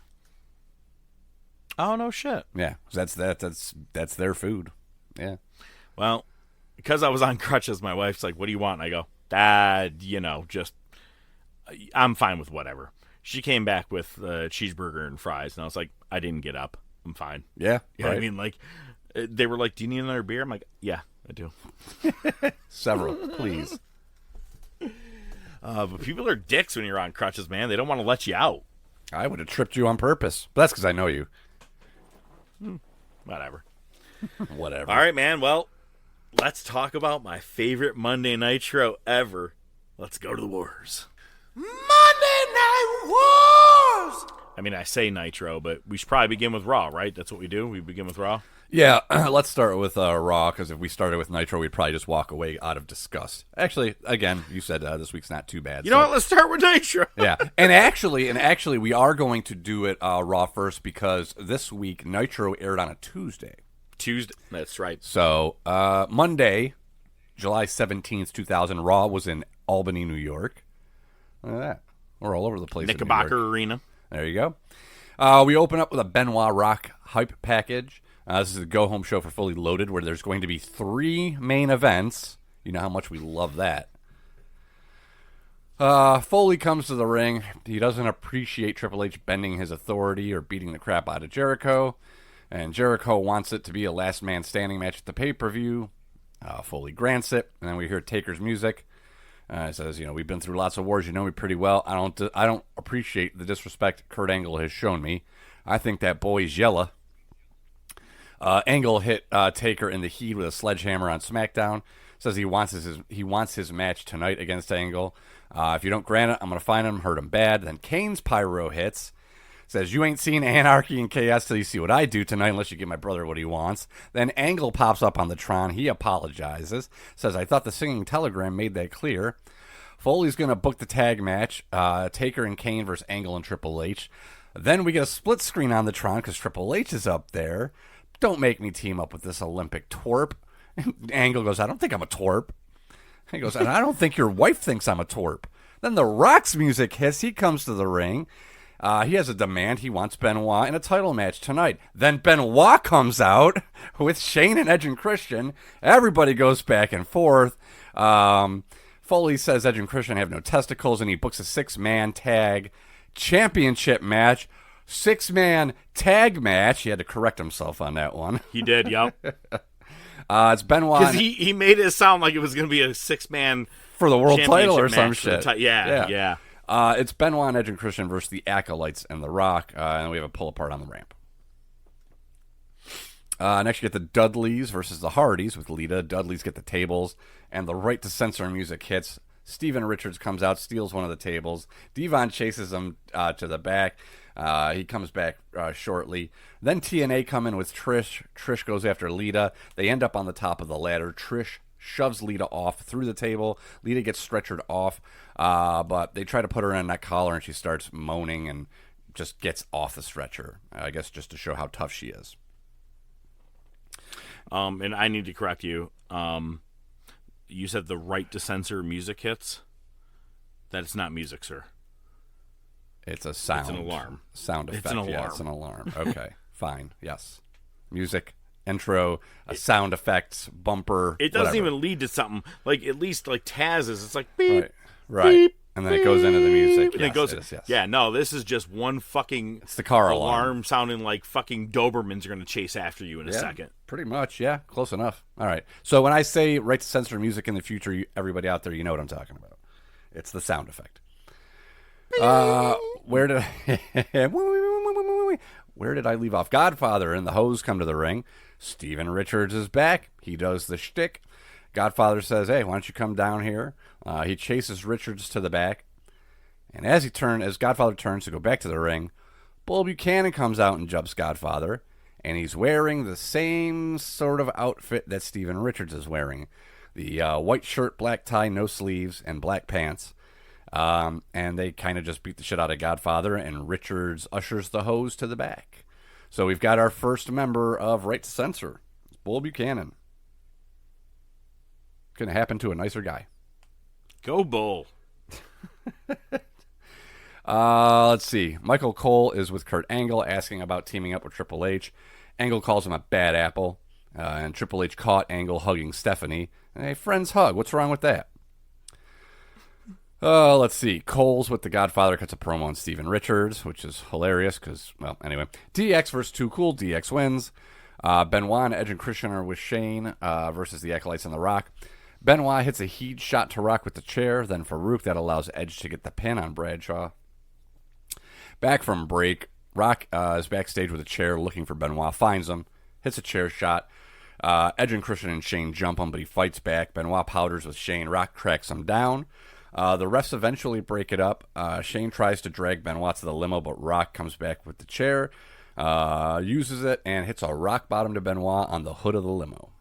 Oh no shit. Yeah, that's their food. Yeah. Well, because I was on crutches, my wife's like, "What do you want?" And I go, "Dad, just I'm fine with whatever." She came back with cheeseburger and fries, and I was like, "I didn't get up. I'm fine." Yeah. You know what I right. mean? Like, they were like, "Do you need another beer?" I'm like, "Yeah, I do." Several, please. But people are dicks when you're on crutches, man. They don't want to let you out. I would have tripped you on purpose, but that's because I know you. Whatever. Whatever. All right, man. Well, let's talk about my favorite Monday Nitro ever. Let's go to the wars. Monday Night Wars! I mean, I say Nitro, but we should probably begin with Raw, right? That's what we do. We begin with Raw. Yeah, let's start with Raw, because if we started with Nitro, we'd probably just walk away out of disgust. Actually, again, you said this week's not too bad. You know what? Let's start with Nitro. Yeah, and actually, we are going to do it Raw first because this week Nitro aired on a Tuesday. That's right. So Monday, July 17th, 2000, Raw was in Albany, New York. Look at that. We're all over the place. in New Knickerbocker York. Arena. There you go. We open up with a Benoit Rock hype package. This is a go-home show for Fully Loaded, where there's going to be 3 main events. You know how much we love that. Foley comes to the ring. He doesn't appreciate Triple H bending his authority or beating the crap out of Jericho. And Jericho wants it to be a last man standing match at the pay-per-view. Foley grants it. And then we hear Taker's music. It says, we've been through lots of wars. You know me pretty well. I don't appreciate the disrespect Kurt Angle has shown me. I think that boy's yella. Angle hit Taker in the heat with a sledgehammer on SmackDown. Says he wants his match tonight against Angle. If you don't grant it, I'm going to find him, hurt him bad. Then Kane's pyro hits. Says, you ain't seen anarchy and chaos till you see what I do tonight unless you give my brother what he wants. Then Angle pops up on the Tron. He apologizes. Says, I thought the singing telegram made that clear. Foley's going to book the tag match. Taker and Kane versus Angle and Triple H. Then we get a split screen on the Tron because Triple H is up there. Don't make me team up with this Olympic twerp. Angle goes, I don't think I'm a twerp. He goes, and I don't think your wife thinks I'm a twerp. Then the Rock's music hits. He comes to the ring. He has a demand. He wants Benoit in a title match tonight. Then Benoit comes out with Shane and Edge and Christian. Everybody goes back and forth. Foley says Edge and Christian have no testicles, and he books a 6-man tag championship match. 6-man tag match. He had to correct himself on that one. He did, yep. It's Benoit. Because he made it sound like it was going to be a 6-man for the world title or some shit. Yeah. It's Benoit, Edge, and Christian versus the Acolytes and The Rock, and we have a pull apart on the ramp. Next, you get the Dudleys versus the Hardys with Lita. Dudleys get the tables, and the Right to Censor music hits. Steven Richards comes out, steals one of the tables. Devon chases him to the back. He comes back shortly. Then TNA come in with Trish. Trish goes after Lita. They end up on the top of the ladder. Trish shoves Lita off through the table. Lita gets stretchered off, but they try to put her in a neck collar, and she starts moaning and just gets off the stretcher, I guess just to show how tough she is. And I need to correct you. You said the Right to Censor music hits. That's not music, sir. It's a sound. It's an alarm. Sound effect. It's an alarm. Yeah, it's an alarm. Okay, fine. Yes. Music, intro, a sound effects, bumper. It doesn't whatever. even lead to something. Like, at least like Taz's, it's like beep, right. beep, and then it goes into the music. And yes, it goes. it is, yes. Yeah, no, this is just one fucking. It's the car alarm sounding like fucking Dobermans are going to chase after you in a second. Pretty much, yeah, close enough. All right. So when I say Right to Censor music in the future, everybody out there, you know what I'm talking about. It's the sound effect. Where did I leave off? Godfather and the Hose come to the ring. Steven Richards is back. He does the shtick. Godfather says, hey, why don't you come down here? He chases Richards to the back. And as Godfather turns to go back to the ring, Bull Buchanan comes out and jumps Godfather. And he's wearing the same sort of outfit that Steven Richards is wearing. The white shirt, black tie, no sleeves, and black pants. And they kind of just beat the shit out of Godfather, and Richards ushers the Hose to the back. So we've got our first member of Right to Censor. It's Bull Buchanan. Couldn't happen to a nicer guy. Go Bull. Let's see. Michael Cole is with Kurt Angle asking about teaming up with Triple H. Angle calls him a bad apple. And Triple H caught Angle hugging Stephanie. Hey, friends hug. What's wrong with that? Let's see. Cole's with the Godfather cuts a promo on Steven Richards, which is hilarious because, well, anyway. DX versus Too Cool. DX wins. Benoit and Edge and Christian are with Shane versus the Acolytes and The Rock. Benoit hits a heat shot to Rock with the chair. Then Farouk, that allows Edge to get the pin on Bradshaw. Back from break, Rock is backstage with a chair looking for Benoit. Finds him. Hits a chair shot. Edge and Christian and Shane jump him, but he fights back. Benoit powders with Shane. Rock tracks him down. The refs eventually break it up. Shane tries to drag Benoit to the limo, but Rock comes back with the chair, uses it, and hits a rock bottom to Benoit on the hood of the limo.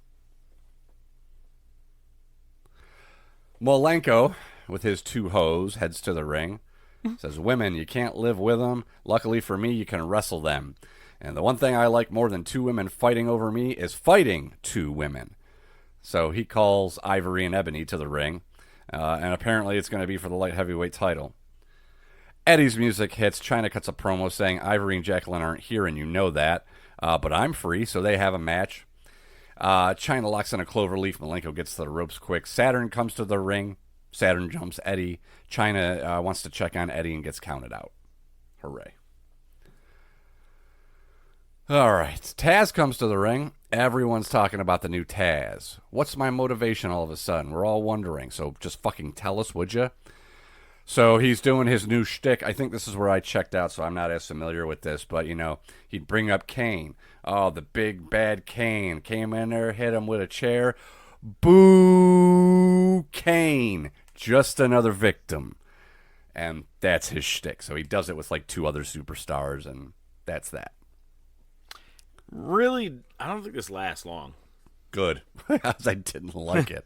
Malenko, with his two hoes, heads to the ring. Says, women, you can't live with them. Luckily for me, you can wrestle them. And the one thing I like more than two women fighting over me is fighting two women. So he calls Ivory and Ebony to the ring. And apparently it's going to be for the light heavyweight title. Eddie's music hits. Chyna cuts a promo saying Ivory and Jacqueline aren't here, and you know that. But I'm free, so they have a match. Chyna locks in a cloverleaf. Malenko gets to the ropes quick. Saturn comes to the ring. Saturn jumps Eddie. Chyna wants to check on Eddie and gets counted out. Hooray. All right. Taz comes to the ring. Everyone's talking about the new Taz. What's my motivation all of a sudden? We're all wondering. So just fucking tell us, would you? So he's doing his new shtick. I think this is where I checked out, so I'm not as familiar with this. But, he'd bring up Kane. Oh, the big bad Kane. Came in there, hit him with a chair. Boo, Kane. Just another victim. And that's his shtick. So he does it with, 2 other superstars, and that's that. Really, I don't think this lasts long. Good. I didn't like it.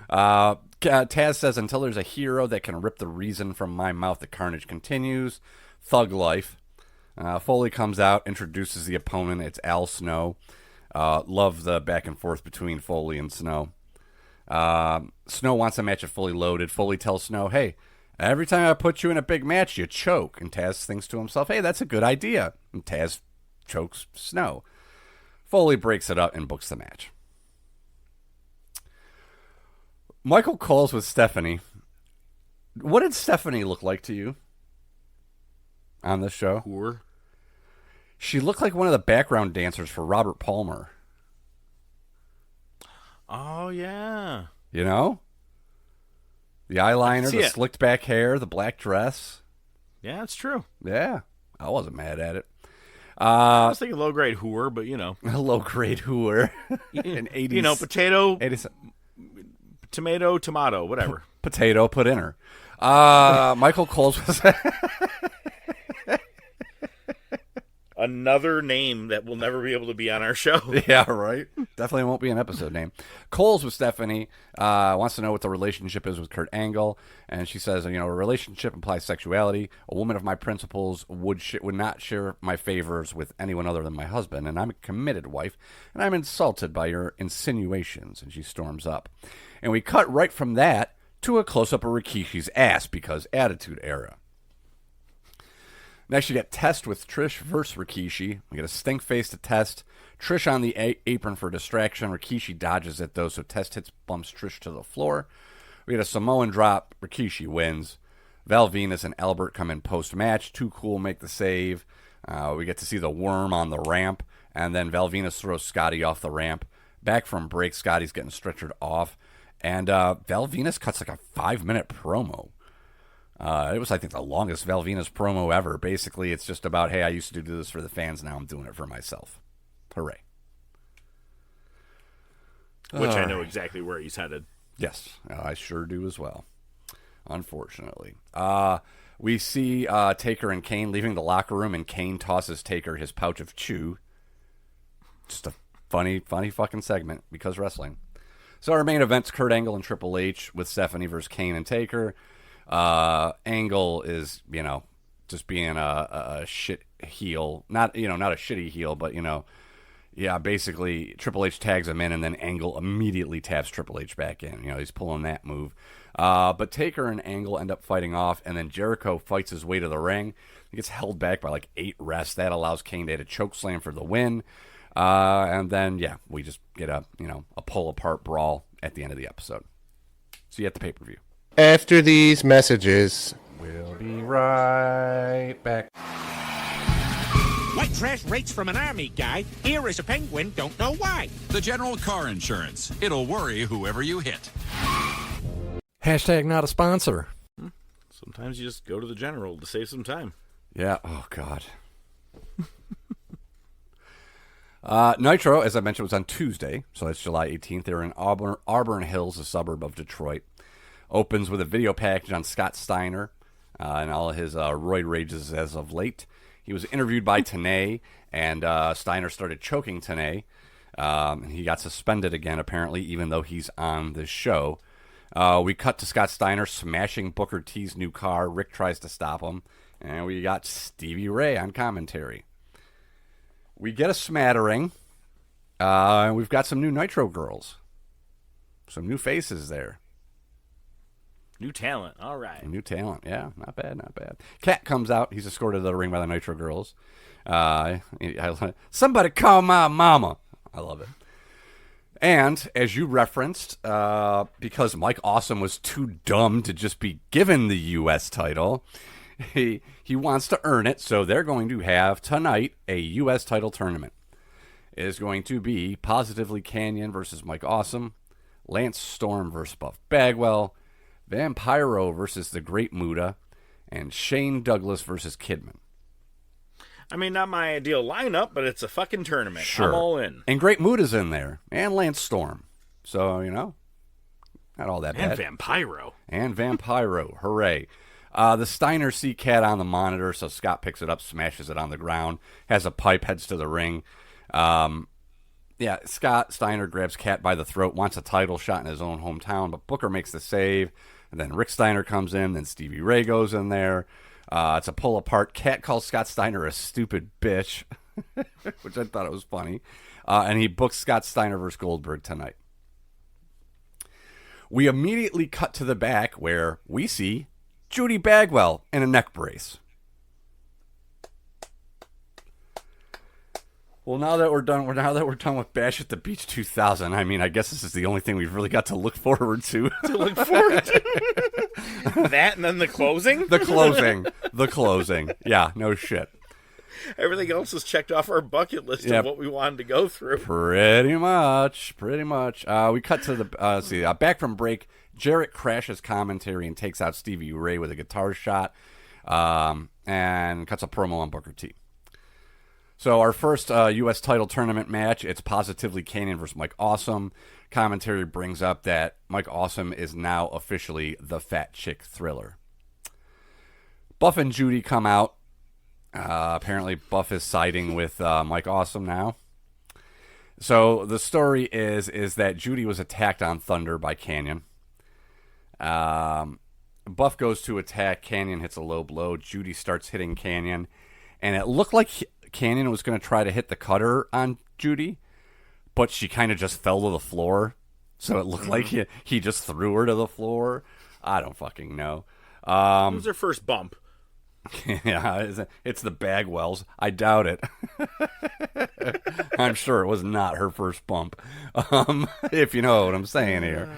Taz says, until there's a hero that can rip the reason from my mouth, the carnage continues. Thug life. Foley comes out, introduces the opponent. It's Al Snow. Love the back and forth between Foley and Snow. Snow wants a match at Fully Loaded. Foley tells Snow, hey, every time I put you in a big match, you choke. And Taz thinks to himself, hey, that's a good idea. And Taz chokes Snow. Foley breaks it up and books the match. Michael Coles with Stephanie. What did Stephanie look like to you on this show? Poor. She looked like one of the background dancers for Robert Palmer. Oh, yeah. You know? The eyeliner, the slicked back hair, the black dress. Yeah, it's true. Yeah. I wasn't mad at it. I was thinking low-grade whore, but, A low-grade whore. In 80s. Potato... 80s. Tomato, whatever. Potato, put in her. Michael Coles was... Another name that will never be able to be on our show. Yeah, right? Definitely won't be an episode name. Coles with Stephanie wants to know what the relationship is with Kurt Angle. And she says, a relationship implies sexuality. A woman of my principles would not share my favors with anyone other than my husband. And I'm a committed wife. And I'm insulted by your insinuations. And she storms up. And we cut right from that to a close-up of Rikishi's ass because Attitude Era. Next, you get Test with Trish versus Rikishi. We get a stink face to Test. Trish on the apron for distraction. Rikishi dodges it, though, so Test bumps Trish to the floor. We get a Samoan drop. Rikishi wins. Val Venus and Albert come in post-match. Too Cool make the save. We get to see the worm on the ramp. And then Val Venus throws Scotty off the ramp. Back from break, Scotty's getting stretchered off. And Val Venus cuts a 5-minute promo. It was, I think, the longest Val Venus promo ever. Basically, it's just about, hey, I used to do this for the fans, now I'm doing it for myself. Hooray. Which I know exactly where he's headed. Yes, I sure do as well, unfortunately. We see Taker and Kane leaving the locker room, and Kane tosses Taker his pouch of chew. Just a funny fucking segment, because wrestling. So our main event's Kurt Angle and Triple H with Stephanie versus Kane and Taker. Angle is, just being a shit heel. Not a shitty heel, but, basically Triple H tags him in, and then Angle immediately taps Triple H back in. He's pulling that move. But Taker and Angle end up fighting off, and then Jericho fights his way to the ring. He gets held back by 8 refs. That allows Kane to hit a choke slam for the win. And then, we just get a pull-apart brawl at the end of the episode. See you at the pay-per-view. After these messages, we'll be right back. White trash rates from an army guy. Here is a penguin, don't know why. The General Car Insurance. It'll worry whoever you hit. Hashtag not a sponsor. Sometimes you just go to the General to save some time. Yeah, oh God. Nitro, as I mentioned, was on Tuesday, so that's July 18th. They're in Auburn Hills, a suburb of Detroit. Opens with a video package on Scott Steiner and all of his roid rages as of late. He was interviewed by Tenay, and Steiner started choking Tenay. He got suspended again, apparently, even though he's on this show. We cut to Scott Steiner smashing Booker T's new car. Rick tries to stop him. And we got Stevie Ray on commentary. We get a smattering. We've got some new Nitro girls. Some new faces there. New talent. All right. New talent. Yeah, not bad, not bad. Cat comes out. He's escorted to the ring by the Nitro girls. Somebody call my mama. I love it. And, as you referenced, because Mike Awesome was too dumb to just be given the U.S. title, he wants to earn it, so they're going to have, tonight, a U.S. title tournament. It is going to be Positively Canyon versus Mike Awesome, Lance Storm versus Buff Bagwell, Vampiro versus the Great Muta, and Shane Douglas versus Kidman. I mean, not my ideal lineup, but it's a fucking tournament. Sure. I'm all in. And Great Muta's in there, and Lance Storm. So, not all that bad. And Vampiro. And Vampiro. Hooray. The Steiner see Cat on the monitor, so Scott picks it up, smashes it on the ground, has a pipe, heads to the ring. Scott Steiner grabs Cat by the throat, wants a title shot in his own hometown, but Booker makes the save. And then Rick Steiner comes in, then Stevie Ray goes in there. It's a pull apart. Cat calls Scott Steiner a stupid bitch, which I thought it was funny. And he books Scott Steiner versus Goldberg tonight. We immediately cut to the back where we see Judy Bagwell in a neck brace. Well, now that we're done with Bash at the Beach 2000, I mean, I guess this is the only thing we've really got to look forward to. That and then the closing? The closing. Yeah, no shit. Everything else is checked off our bucket list of what we wanted to go through. Pretty much. We cut to the back from break. Jarrett crashes commentary and takes out Stevie Ray with a guitar shot, and cuts a promo on Booker T. So our first U.S. title tournament match, it's positively Kanyon versus Mike Awesome. Commentary brings up that Mike Awesome is now officially the Fat Chick Thriller. Buff and Judy come out. Apparently Buff is siding with Mike Awesome now. So the story is that Judy was attacked on Thunder by Kanyon. Buff goes to attack. Kanyon hits a low blow. Judy starts hitting Kanyon. And it looked like Kanyon was going to try to hit the cutter on Judy, but she kind of just fell to the floor. So it looked like he just threw her to the floor. I don't fucking know. It was her first bump. Yeah, it's the Bagwells. I doubt it. I'm sure it was not her first bump. If you know what I'm saying here.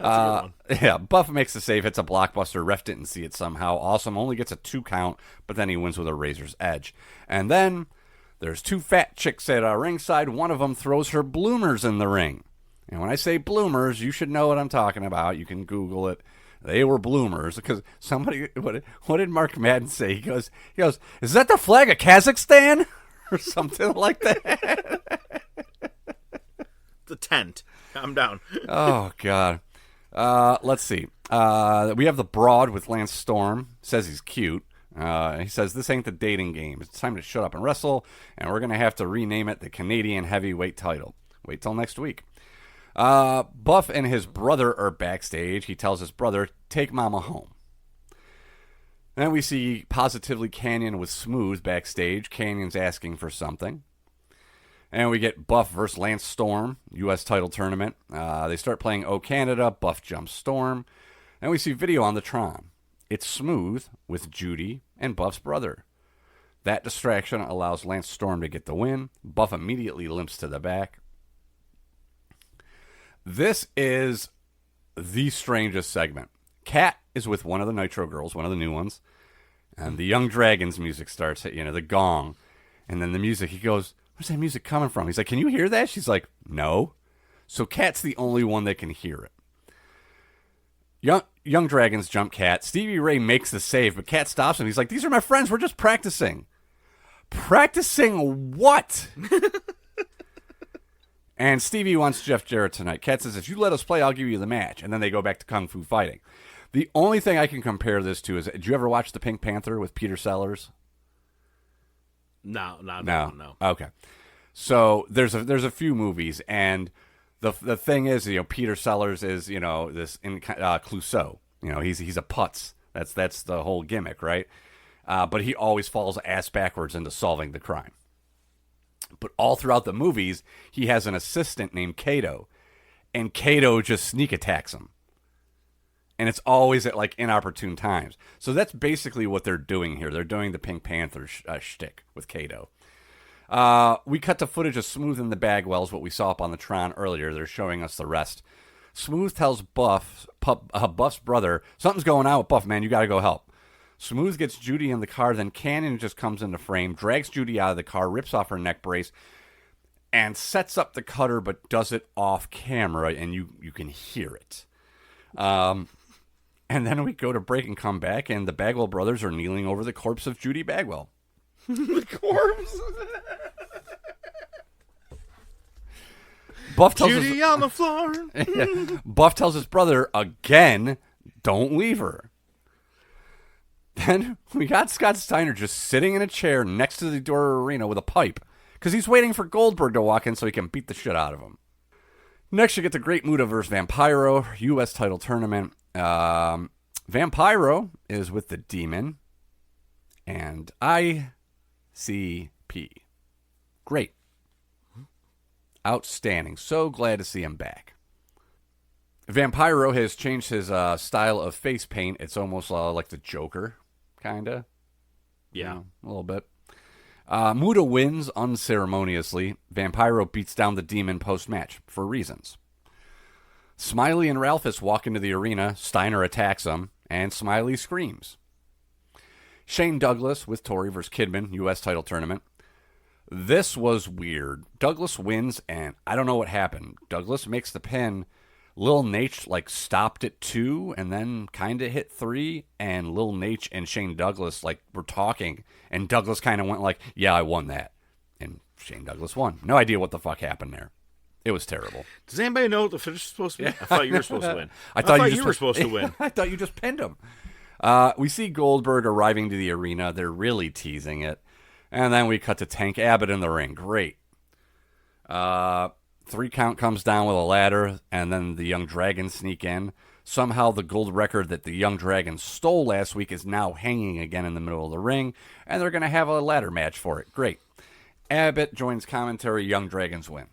Buff makes the save, hits a blockbuster. Ref didn't see it somehow. Awesome only gets a 2 count, but then he wins with a razor's edge. And then there's 2 fat chicks at ringside. One of them throws her bloomers in the ring. And when I say bloomers, you should know what I'm talking about. You can Google it. They were bloomers because somebody. What did Mark Madden say? He goes. Is that the flag of Kazakhstan or something like that? The tent. Calm down. Oh God. Let's see. We have the Broad with Lance Storm. Says he's cute. He says this ain't the dating game. It's time to shut up and wrestle, and we're gonna have to rename it the Canadian Heavyweight Title. Wait till next week. Buff and his brother are backstage. He tells his brother, take Mama home. Then we see positively Kanyon with Smooth backstage. Canyon's asking for something. And we get Buff versus Lance Storm, U.S. title tournament. They start playing O Canada. Buff jumps Storm. And we see video on the Tron. It's Smooth with Judy and Buff's brother. That distraction allows Lance Storm to get the win. Buff immediately limps to the back. This is the strangest segment. Kat is with one of the Nitro girls, one of the new ones, and the Young Dragons music starts, the gong, and then the music, he goes, where's that music coming from? He's like, can you hear that? She's like, no. So Kat's the only one that can hear it. Young Dragons jump Kat. Stevie Ray makes the save, but Kat stops him. He's like, these are my friends. We're just practicing. Practicing what? And Stevie wants Jeff Jarrett tonight. Kat says, if you let us play, I'll give you the match. And then they go back to Kung Fu fighting. The only thing I can compare this to is, did you ever watch The Pink Panther with Peter Sellers? No. Okay. So there's a few movies, and the thing is, Peter Sellers is, this in Clouseau. He's a putz. That's the whole gimmick, right? But he always falls ass backwards into solving the crime. But all throughout the movies, he has an assistant named Kato, and Kato just sneak attacks him. And it's always at inopportune times. So that's basically what they're doing here. They're doing the Pink Panther shtick with Kato. We cut to footage of Smooth and the Bagwells, what we saw up on the Tron earlier. They're showing us the rest. Smooth tells Buff's brother, something's going on with Buff, man. You got to go help. Smooth gets Judy in the car, then Kanyon just comes into frame, drags Judy out of the car, rips off her neck brace, and sets up the cutter, but does it off camera, and you can hear it. And then we go to break and come back, and the Bagwell brothers are kneeling over the corpse of Judy Bagwell. The corpse? Buff tells Judy on the floor. Buff tells his brother again, don't leave her. Then we got Scott Steiner just sitting in a chair next to the door of the arena with a pipe because he's waiting for Goldberg to walk in so he can beat the shit out of him. Next, you get the Great Muta versus Vampiro, U.S. title tournament. Vampiro is with the Demon and ICP. Great. Outstanding. So glad to see him back. Vampiro has changed his style of face paint. It's almost like the Joker, kind of. Yeah. A little bit. Muta wins unceremoniously. Vampiro beats down the Demon post-match for reasons. Smiley and Ralphus walk into the arena. Steiner attacks them, and Smiley screams. Shane Douglas with Tori versus Kidman, U.S. title tournament. This was weird. Douglas wins, and I don't know what happened. Douglas makes the pin. Lil Nate stopped at 2 and then kind of hit 3, and Lil Nate and Shane Douglas were talking, and Douglas kind of went yeah, I won that. And Shane Douglas won. No idea what the fuck happened there. It was terrible. Does anybody know what the finish is supposed to be? I thought you were supposed to win. I thought you were supposed to win. I thought you just pinned him. We see Goldberg arriving to the arena. They're really teasing it. And then we cut to Tank Abbott in the ring. Great. 3 count comes down with a ladder, and then the Young Dragons sneak in. Somehow the gold record that the Young Dragons stole last week is now hanging again in the middle of the ring, and they're going to have a ladder match for it. Great. Abbott joins commentary. Young Dragons win.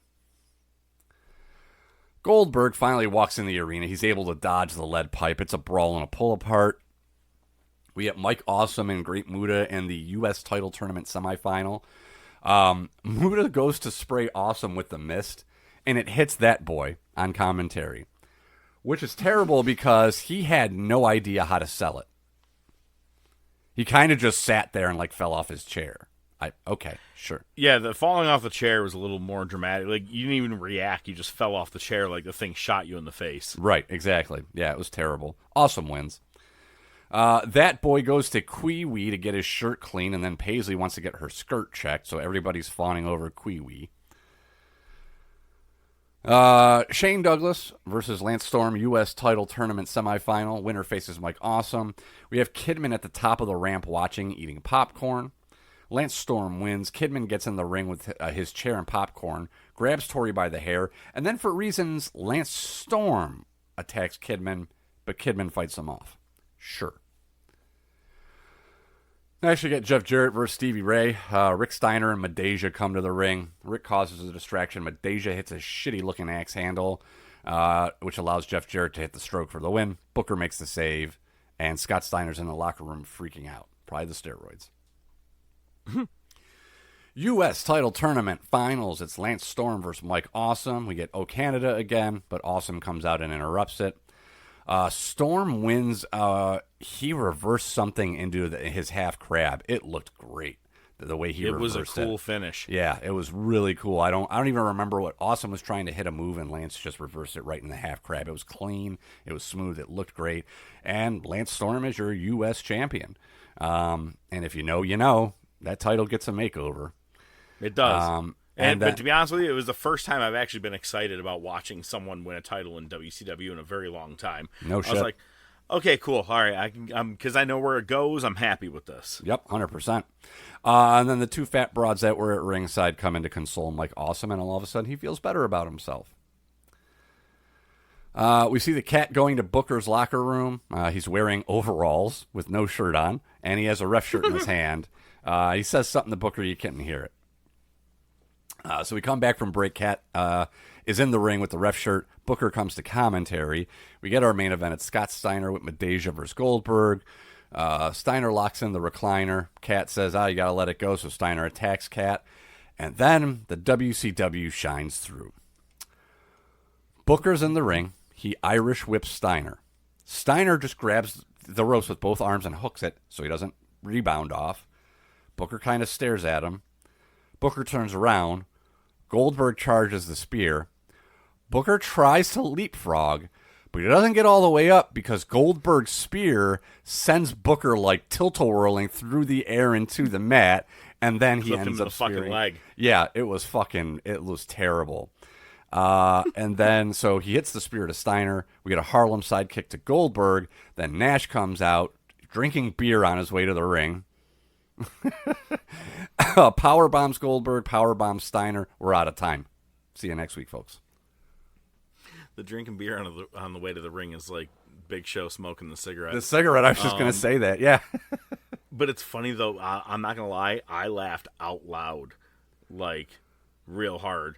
Goldberg finally walks in the arena. He's able to dodge the lead pipe. It's a brawl and a pull-apart. We get Mike Awesome and Great Muta in the U.S. title tournament semifinal. Muta goes to spray Awesome with the mist, and it hits that boy on commentary, which is terrible because he had no idea how to sell it. He kind of just sat there and fell off his chair. Okay, sure. Yeah, the falling off the chair was a little more dramatic. You didn't even react. You just fell off the chair like the thing shot you in the face. Right, exactly. Yeah, it was terrible. Awesome wins. That boy goes to Kwee-Wee to get his shirt clean, and then Paisley wants to get her skirt checked, so everybody's fawning over Kwee-Wee. Shane Douglas versus Lance Storm, U.S. title tournament semifinal. Winner faces Mike Awesome. We have Kidman at the top of the ramp watching, eating popcorn. Lance Storm wins. Kidman gets in the ring with his chair and popcorn, grabs Tori by the hair, and then for reasons, Lance Storm attacks Kidman, but Kidman fights him off. Sure. Next, we get Jeff Jarrett versus Stevie Ray. Rick Steiner and Madeja come to the ring. Rick causes a distraction. Madeja hits a shitty-looking axe handle, which allows Jeff Jarrett to hit the stroke for the win. Booker makes the save, and Scott Steiner's in the locker room freaking out. Probably the steroids. U.S. title tournament finals. It's Lance Storm versus Mike Awesome. We get O Canada again, but Awesome comes out and interrupts it. Storm wins. He reversed something into his half crab. It looked great. The way he reversed it. It was a cool finish. Yeah, it was really cool. I don't even remember what Awesome was trying to hit a move, and Lance just reversed it right in the half crab. It was clean. It was smooth. It looked great. And Lance Storm is your U.S. champion. And if you know, you know. That title gets a makeover. It does. But to be honest with you, it was the first time I've actually been excited about watching someone win a title in WCW in a very long time. No shit. I was like, okay, cool. All right, because I know where it goes. I'm happy with this. Yep, 100%. And then the 2 fat broads that were at ringside come in to console Mike Awesome, and all of a sudden he feels better about himself. We see the Cat going to Booker's locker room. He's wearing overalls with no shirt on, and he has a ref shirt in his hand. He says something to Booker, you can't hear it. So we come back from break. Cat is in the ring with the ref shirt. Booker comes to commentary. We get our main event. It's Scott Steiner with Madeja versus Goldberg. Steiner locks in the recliner. Cat says, you got to let it go. So Steiner attacks Cat. And then the WCW shines through. Booker's in the ring. He Irish whips Steiner. Steiner just grabs the ropes with both arms and hooks it so he doesn't rebound off. Booker kind of stares at him. Booker turns around. Goldberg charges the spear. Booker tries to leapfrog, But he doesn't get all the way up because Goldberg's spear sends Booker like tilt-a-whirling through the air into the mat, and then he ends up fucking spearing. leg. Yeah, it was terrible. And then so he hits the spear to Steiner. We get a Harlem sidekick to Goldberg. Then Nash comes out drinking beer on his way to the ring. Power bombs Goldberg, power bombs Steiner. We're out of time. See you next week, folks. The drinking beer on the way to the ring is like Big Show smoking the cigarette. The cigarette, I was just going to say that, yeah. But it's funny, though. I'm not going to lie. I laughed out loud, like, real hard,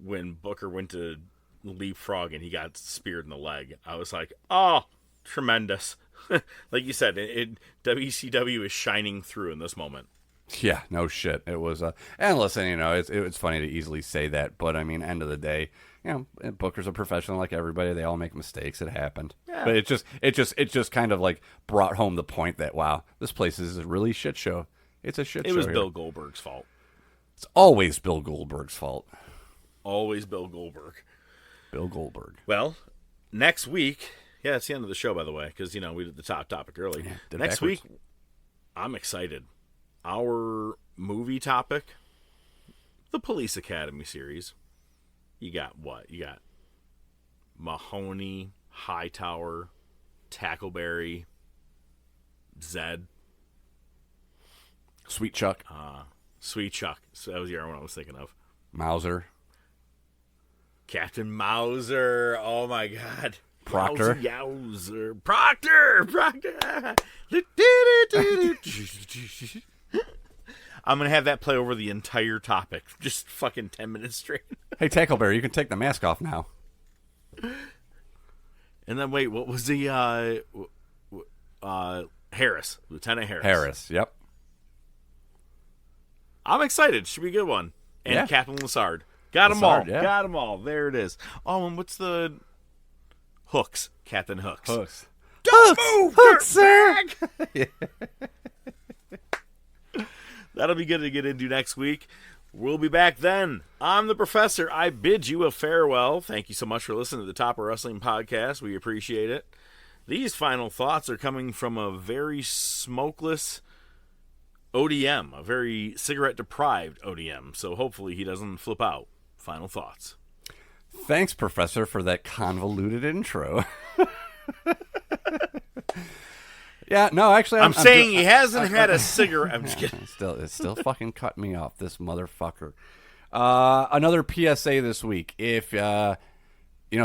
when Booker went to leapfrog and he got speared in the leg. I was like, oh, tremendous. Like you said, WCW is shining through in this moment. Yeah, no shit. It was, and listen, it's funny to easily say that, but I mean, end of the day, Booker's a professional like everybody. They all make mistakes. It happened. Yeah. But it just kind of like brought home the point that, wow, this place is a really shit show. It's a shit show. It was here. Bill Goldberg's fault. It's always Bill Goldberg's fault. Always Bill Goldberg. Bill Goldberg. Well, next week, yeah, it's the end of the show, by the way, because, we did the top topic early. Yeah, next week, I'm excited. Our movie topic, the Police Academy series. You got what? You got Mahoney, Hightower, Tackleberry, Zed. Sweet Chuck. Sweet Chuck. So that was the other one I was thinking of. Mauser. Captain Mauser. Oh, my God. Proctor. Yowzer. Proctor. I'm going to have that play over the entire topic. Just fucking 10 minutes straight. Hey, Tackleberry, you can take the mask off now. And then, wait, what was the, Harris. Lieutenant Harris. Harris, yep. I'm excited. Should be a good one. And Yeah. Captain Lassard. Got them all. Yeah. Got them all. There it is. Oh, and what's the... Hooks. Captain Hooks. Hooks. Don't move, Hooks, sir. That'll be good to get into next week. We'll be back then. I'm the Professor. I bid you a farewell. Thank you so much for listening to the Top of Wrestling podcast. We appreciate it. These final thoughts are coming from a very smokeless ODM, a very cigarette-deprived ODM. So hopefully he doesn't flip out. Final thoughts. Thanks, Professor, for that convoluted intro. Yeah, no, actually, I'm saying he hasn't had a cigarette. I'm just kidding. It's still fucking cutting me off, this motherfucker. Another PSA this week. If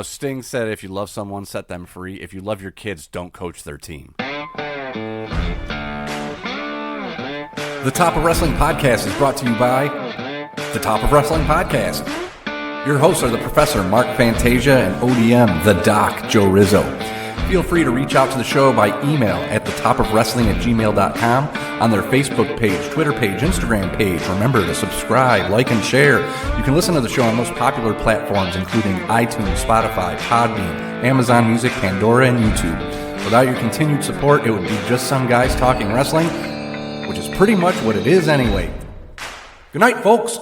Sting said, if you love someone, set them free. If you love your kids, don't coach their team. The Top of Wrestling Podcast is brought to you by The Top of Wrestling Podcast. Your hosts are the Professor Mark Fantasia and ODM The Doc Joe Rizzo. Feel free to reach out to the show by email at thetopofwrestling@gmail.com, on their Facebook page, Twitter page, Instagram page. Remember to subscribe, like, and share. You can listen to the show on most popular platforms, including iTunes, Spotify, Podbean, Amazon Music, Pandora, and YouTube. Without your continued support, it would be just some guys talking wrestling, which is pretty much what it is anyway. Good night, folks.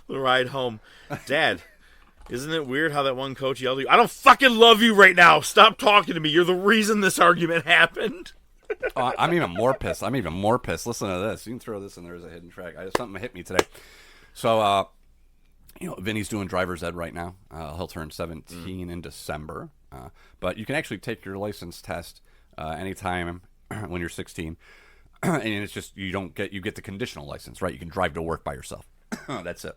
The ride home. Dad, isn't it weird how that one coach yelled at you? I don't fucking love you right now. Stop talking to me. You're the reason this argument happened. I'm even more pissed. Listen to this. You can throw this in there as a hidden track. Something hit me today. So, Vinny's doing driver's ed right now. He'll turn 17 in December. But you can actually take your license test anytime when you're 16. And it's just, you get the conditional license, right? You can drive to work by yourself. That's it.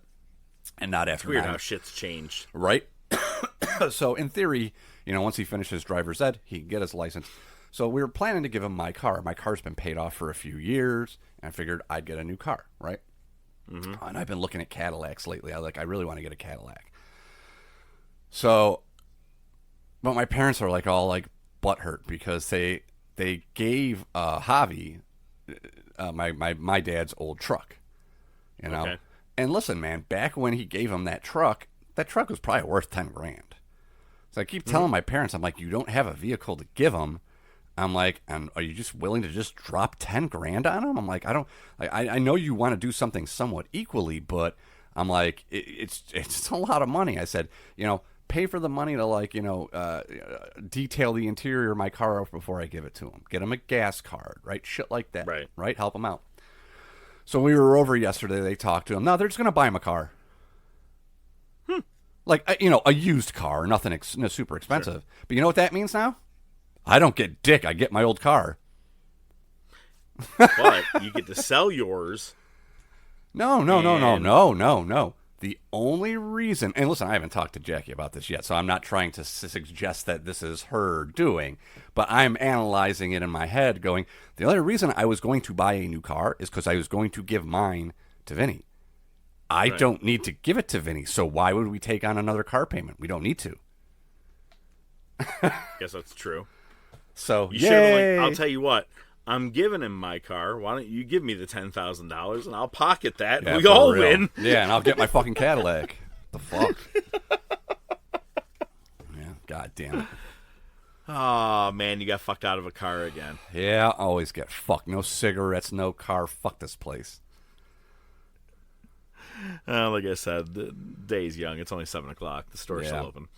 And not after. It's weird 9. how shit's changed. Right? So in theory, once he finishes driver's ed, he can get his license. So we were planning to give him my car. My car's been paid off for a few years, and I figured I'd get a new car, right? Mm-hmm. And I've been looking at Cadillacs lately. I really want to get a Cadillac. So, but my parents are all butthurt because they gave Javi my dad's old truck, Okay. And listen, man, back when he gave him that truck was probably worth $10,000. So I keep telling my parents, I'm like, you don't have a vehicle to give him. I'm like, and are you just willing to just drop $10,000 on him? I'm like, I know you want to do something somewhat equally, but I'm like, it's a lot of money. I said, pay for the money to detail the interior of my car before I give it to him. Get him a gas card, right? Shit like that, right? Help him out. So we were over yesterday. They talked to him. No, they're just going to buy him a car. A used car, nothing super expensive. Sure. But you know what that means now? I don't get dick. I get my old car. But you get to sell yours. No. The only reason, and listen, I haven't talked to Jackie about this yet, so I'm not trying to suggest that this is her doing, but I'm analyzing it in my head going, the only reason I was going to buy a new car is because I was going to give mine to Vinny. I don't need to give it to Vinny, so why would we take on another car payment? We don't need to. Guess that's true. So, you should I'll tell you what. I'm giving him my car. Why don't you give me the $10,000 and I'll pocket that. Yeah, we all real. win. Yeah, and I'll get my fucking Cadillac. The fuck? Yeah, god damn it. Oh, man, you got fucked out of a car again. Yeah, I always get fucked. No cigarettes, no car. Fuck this place. Like I said, the day's young. It's only 7 o'clock. The store's still open.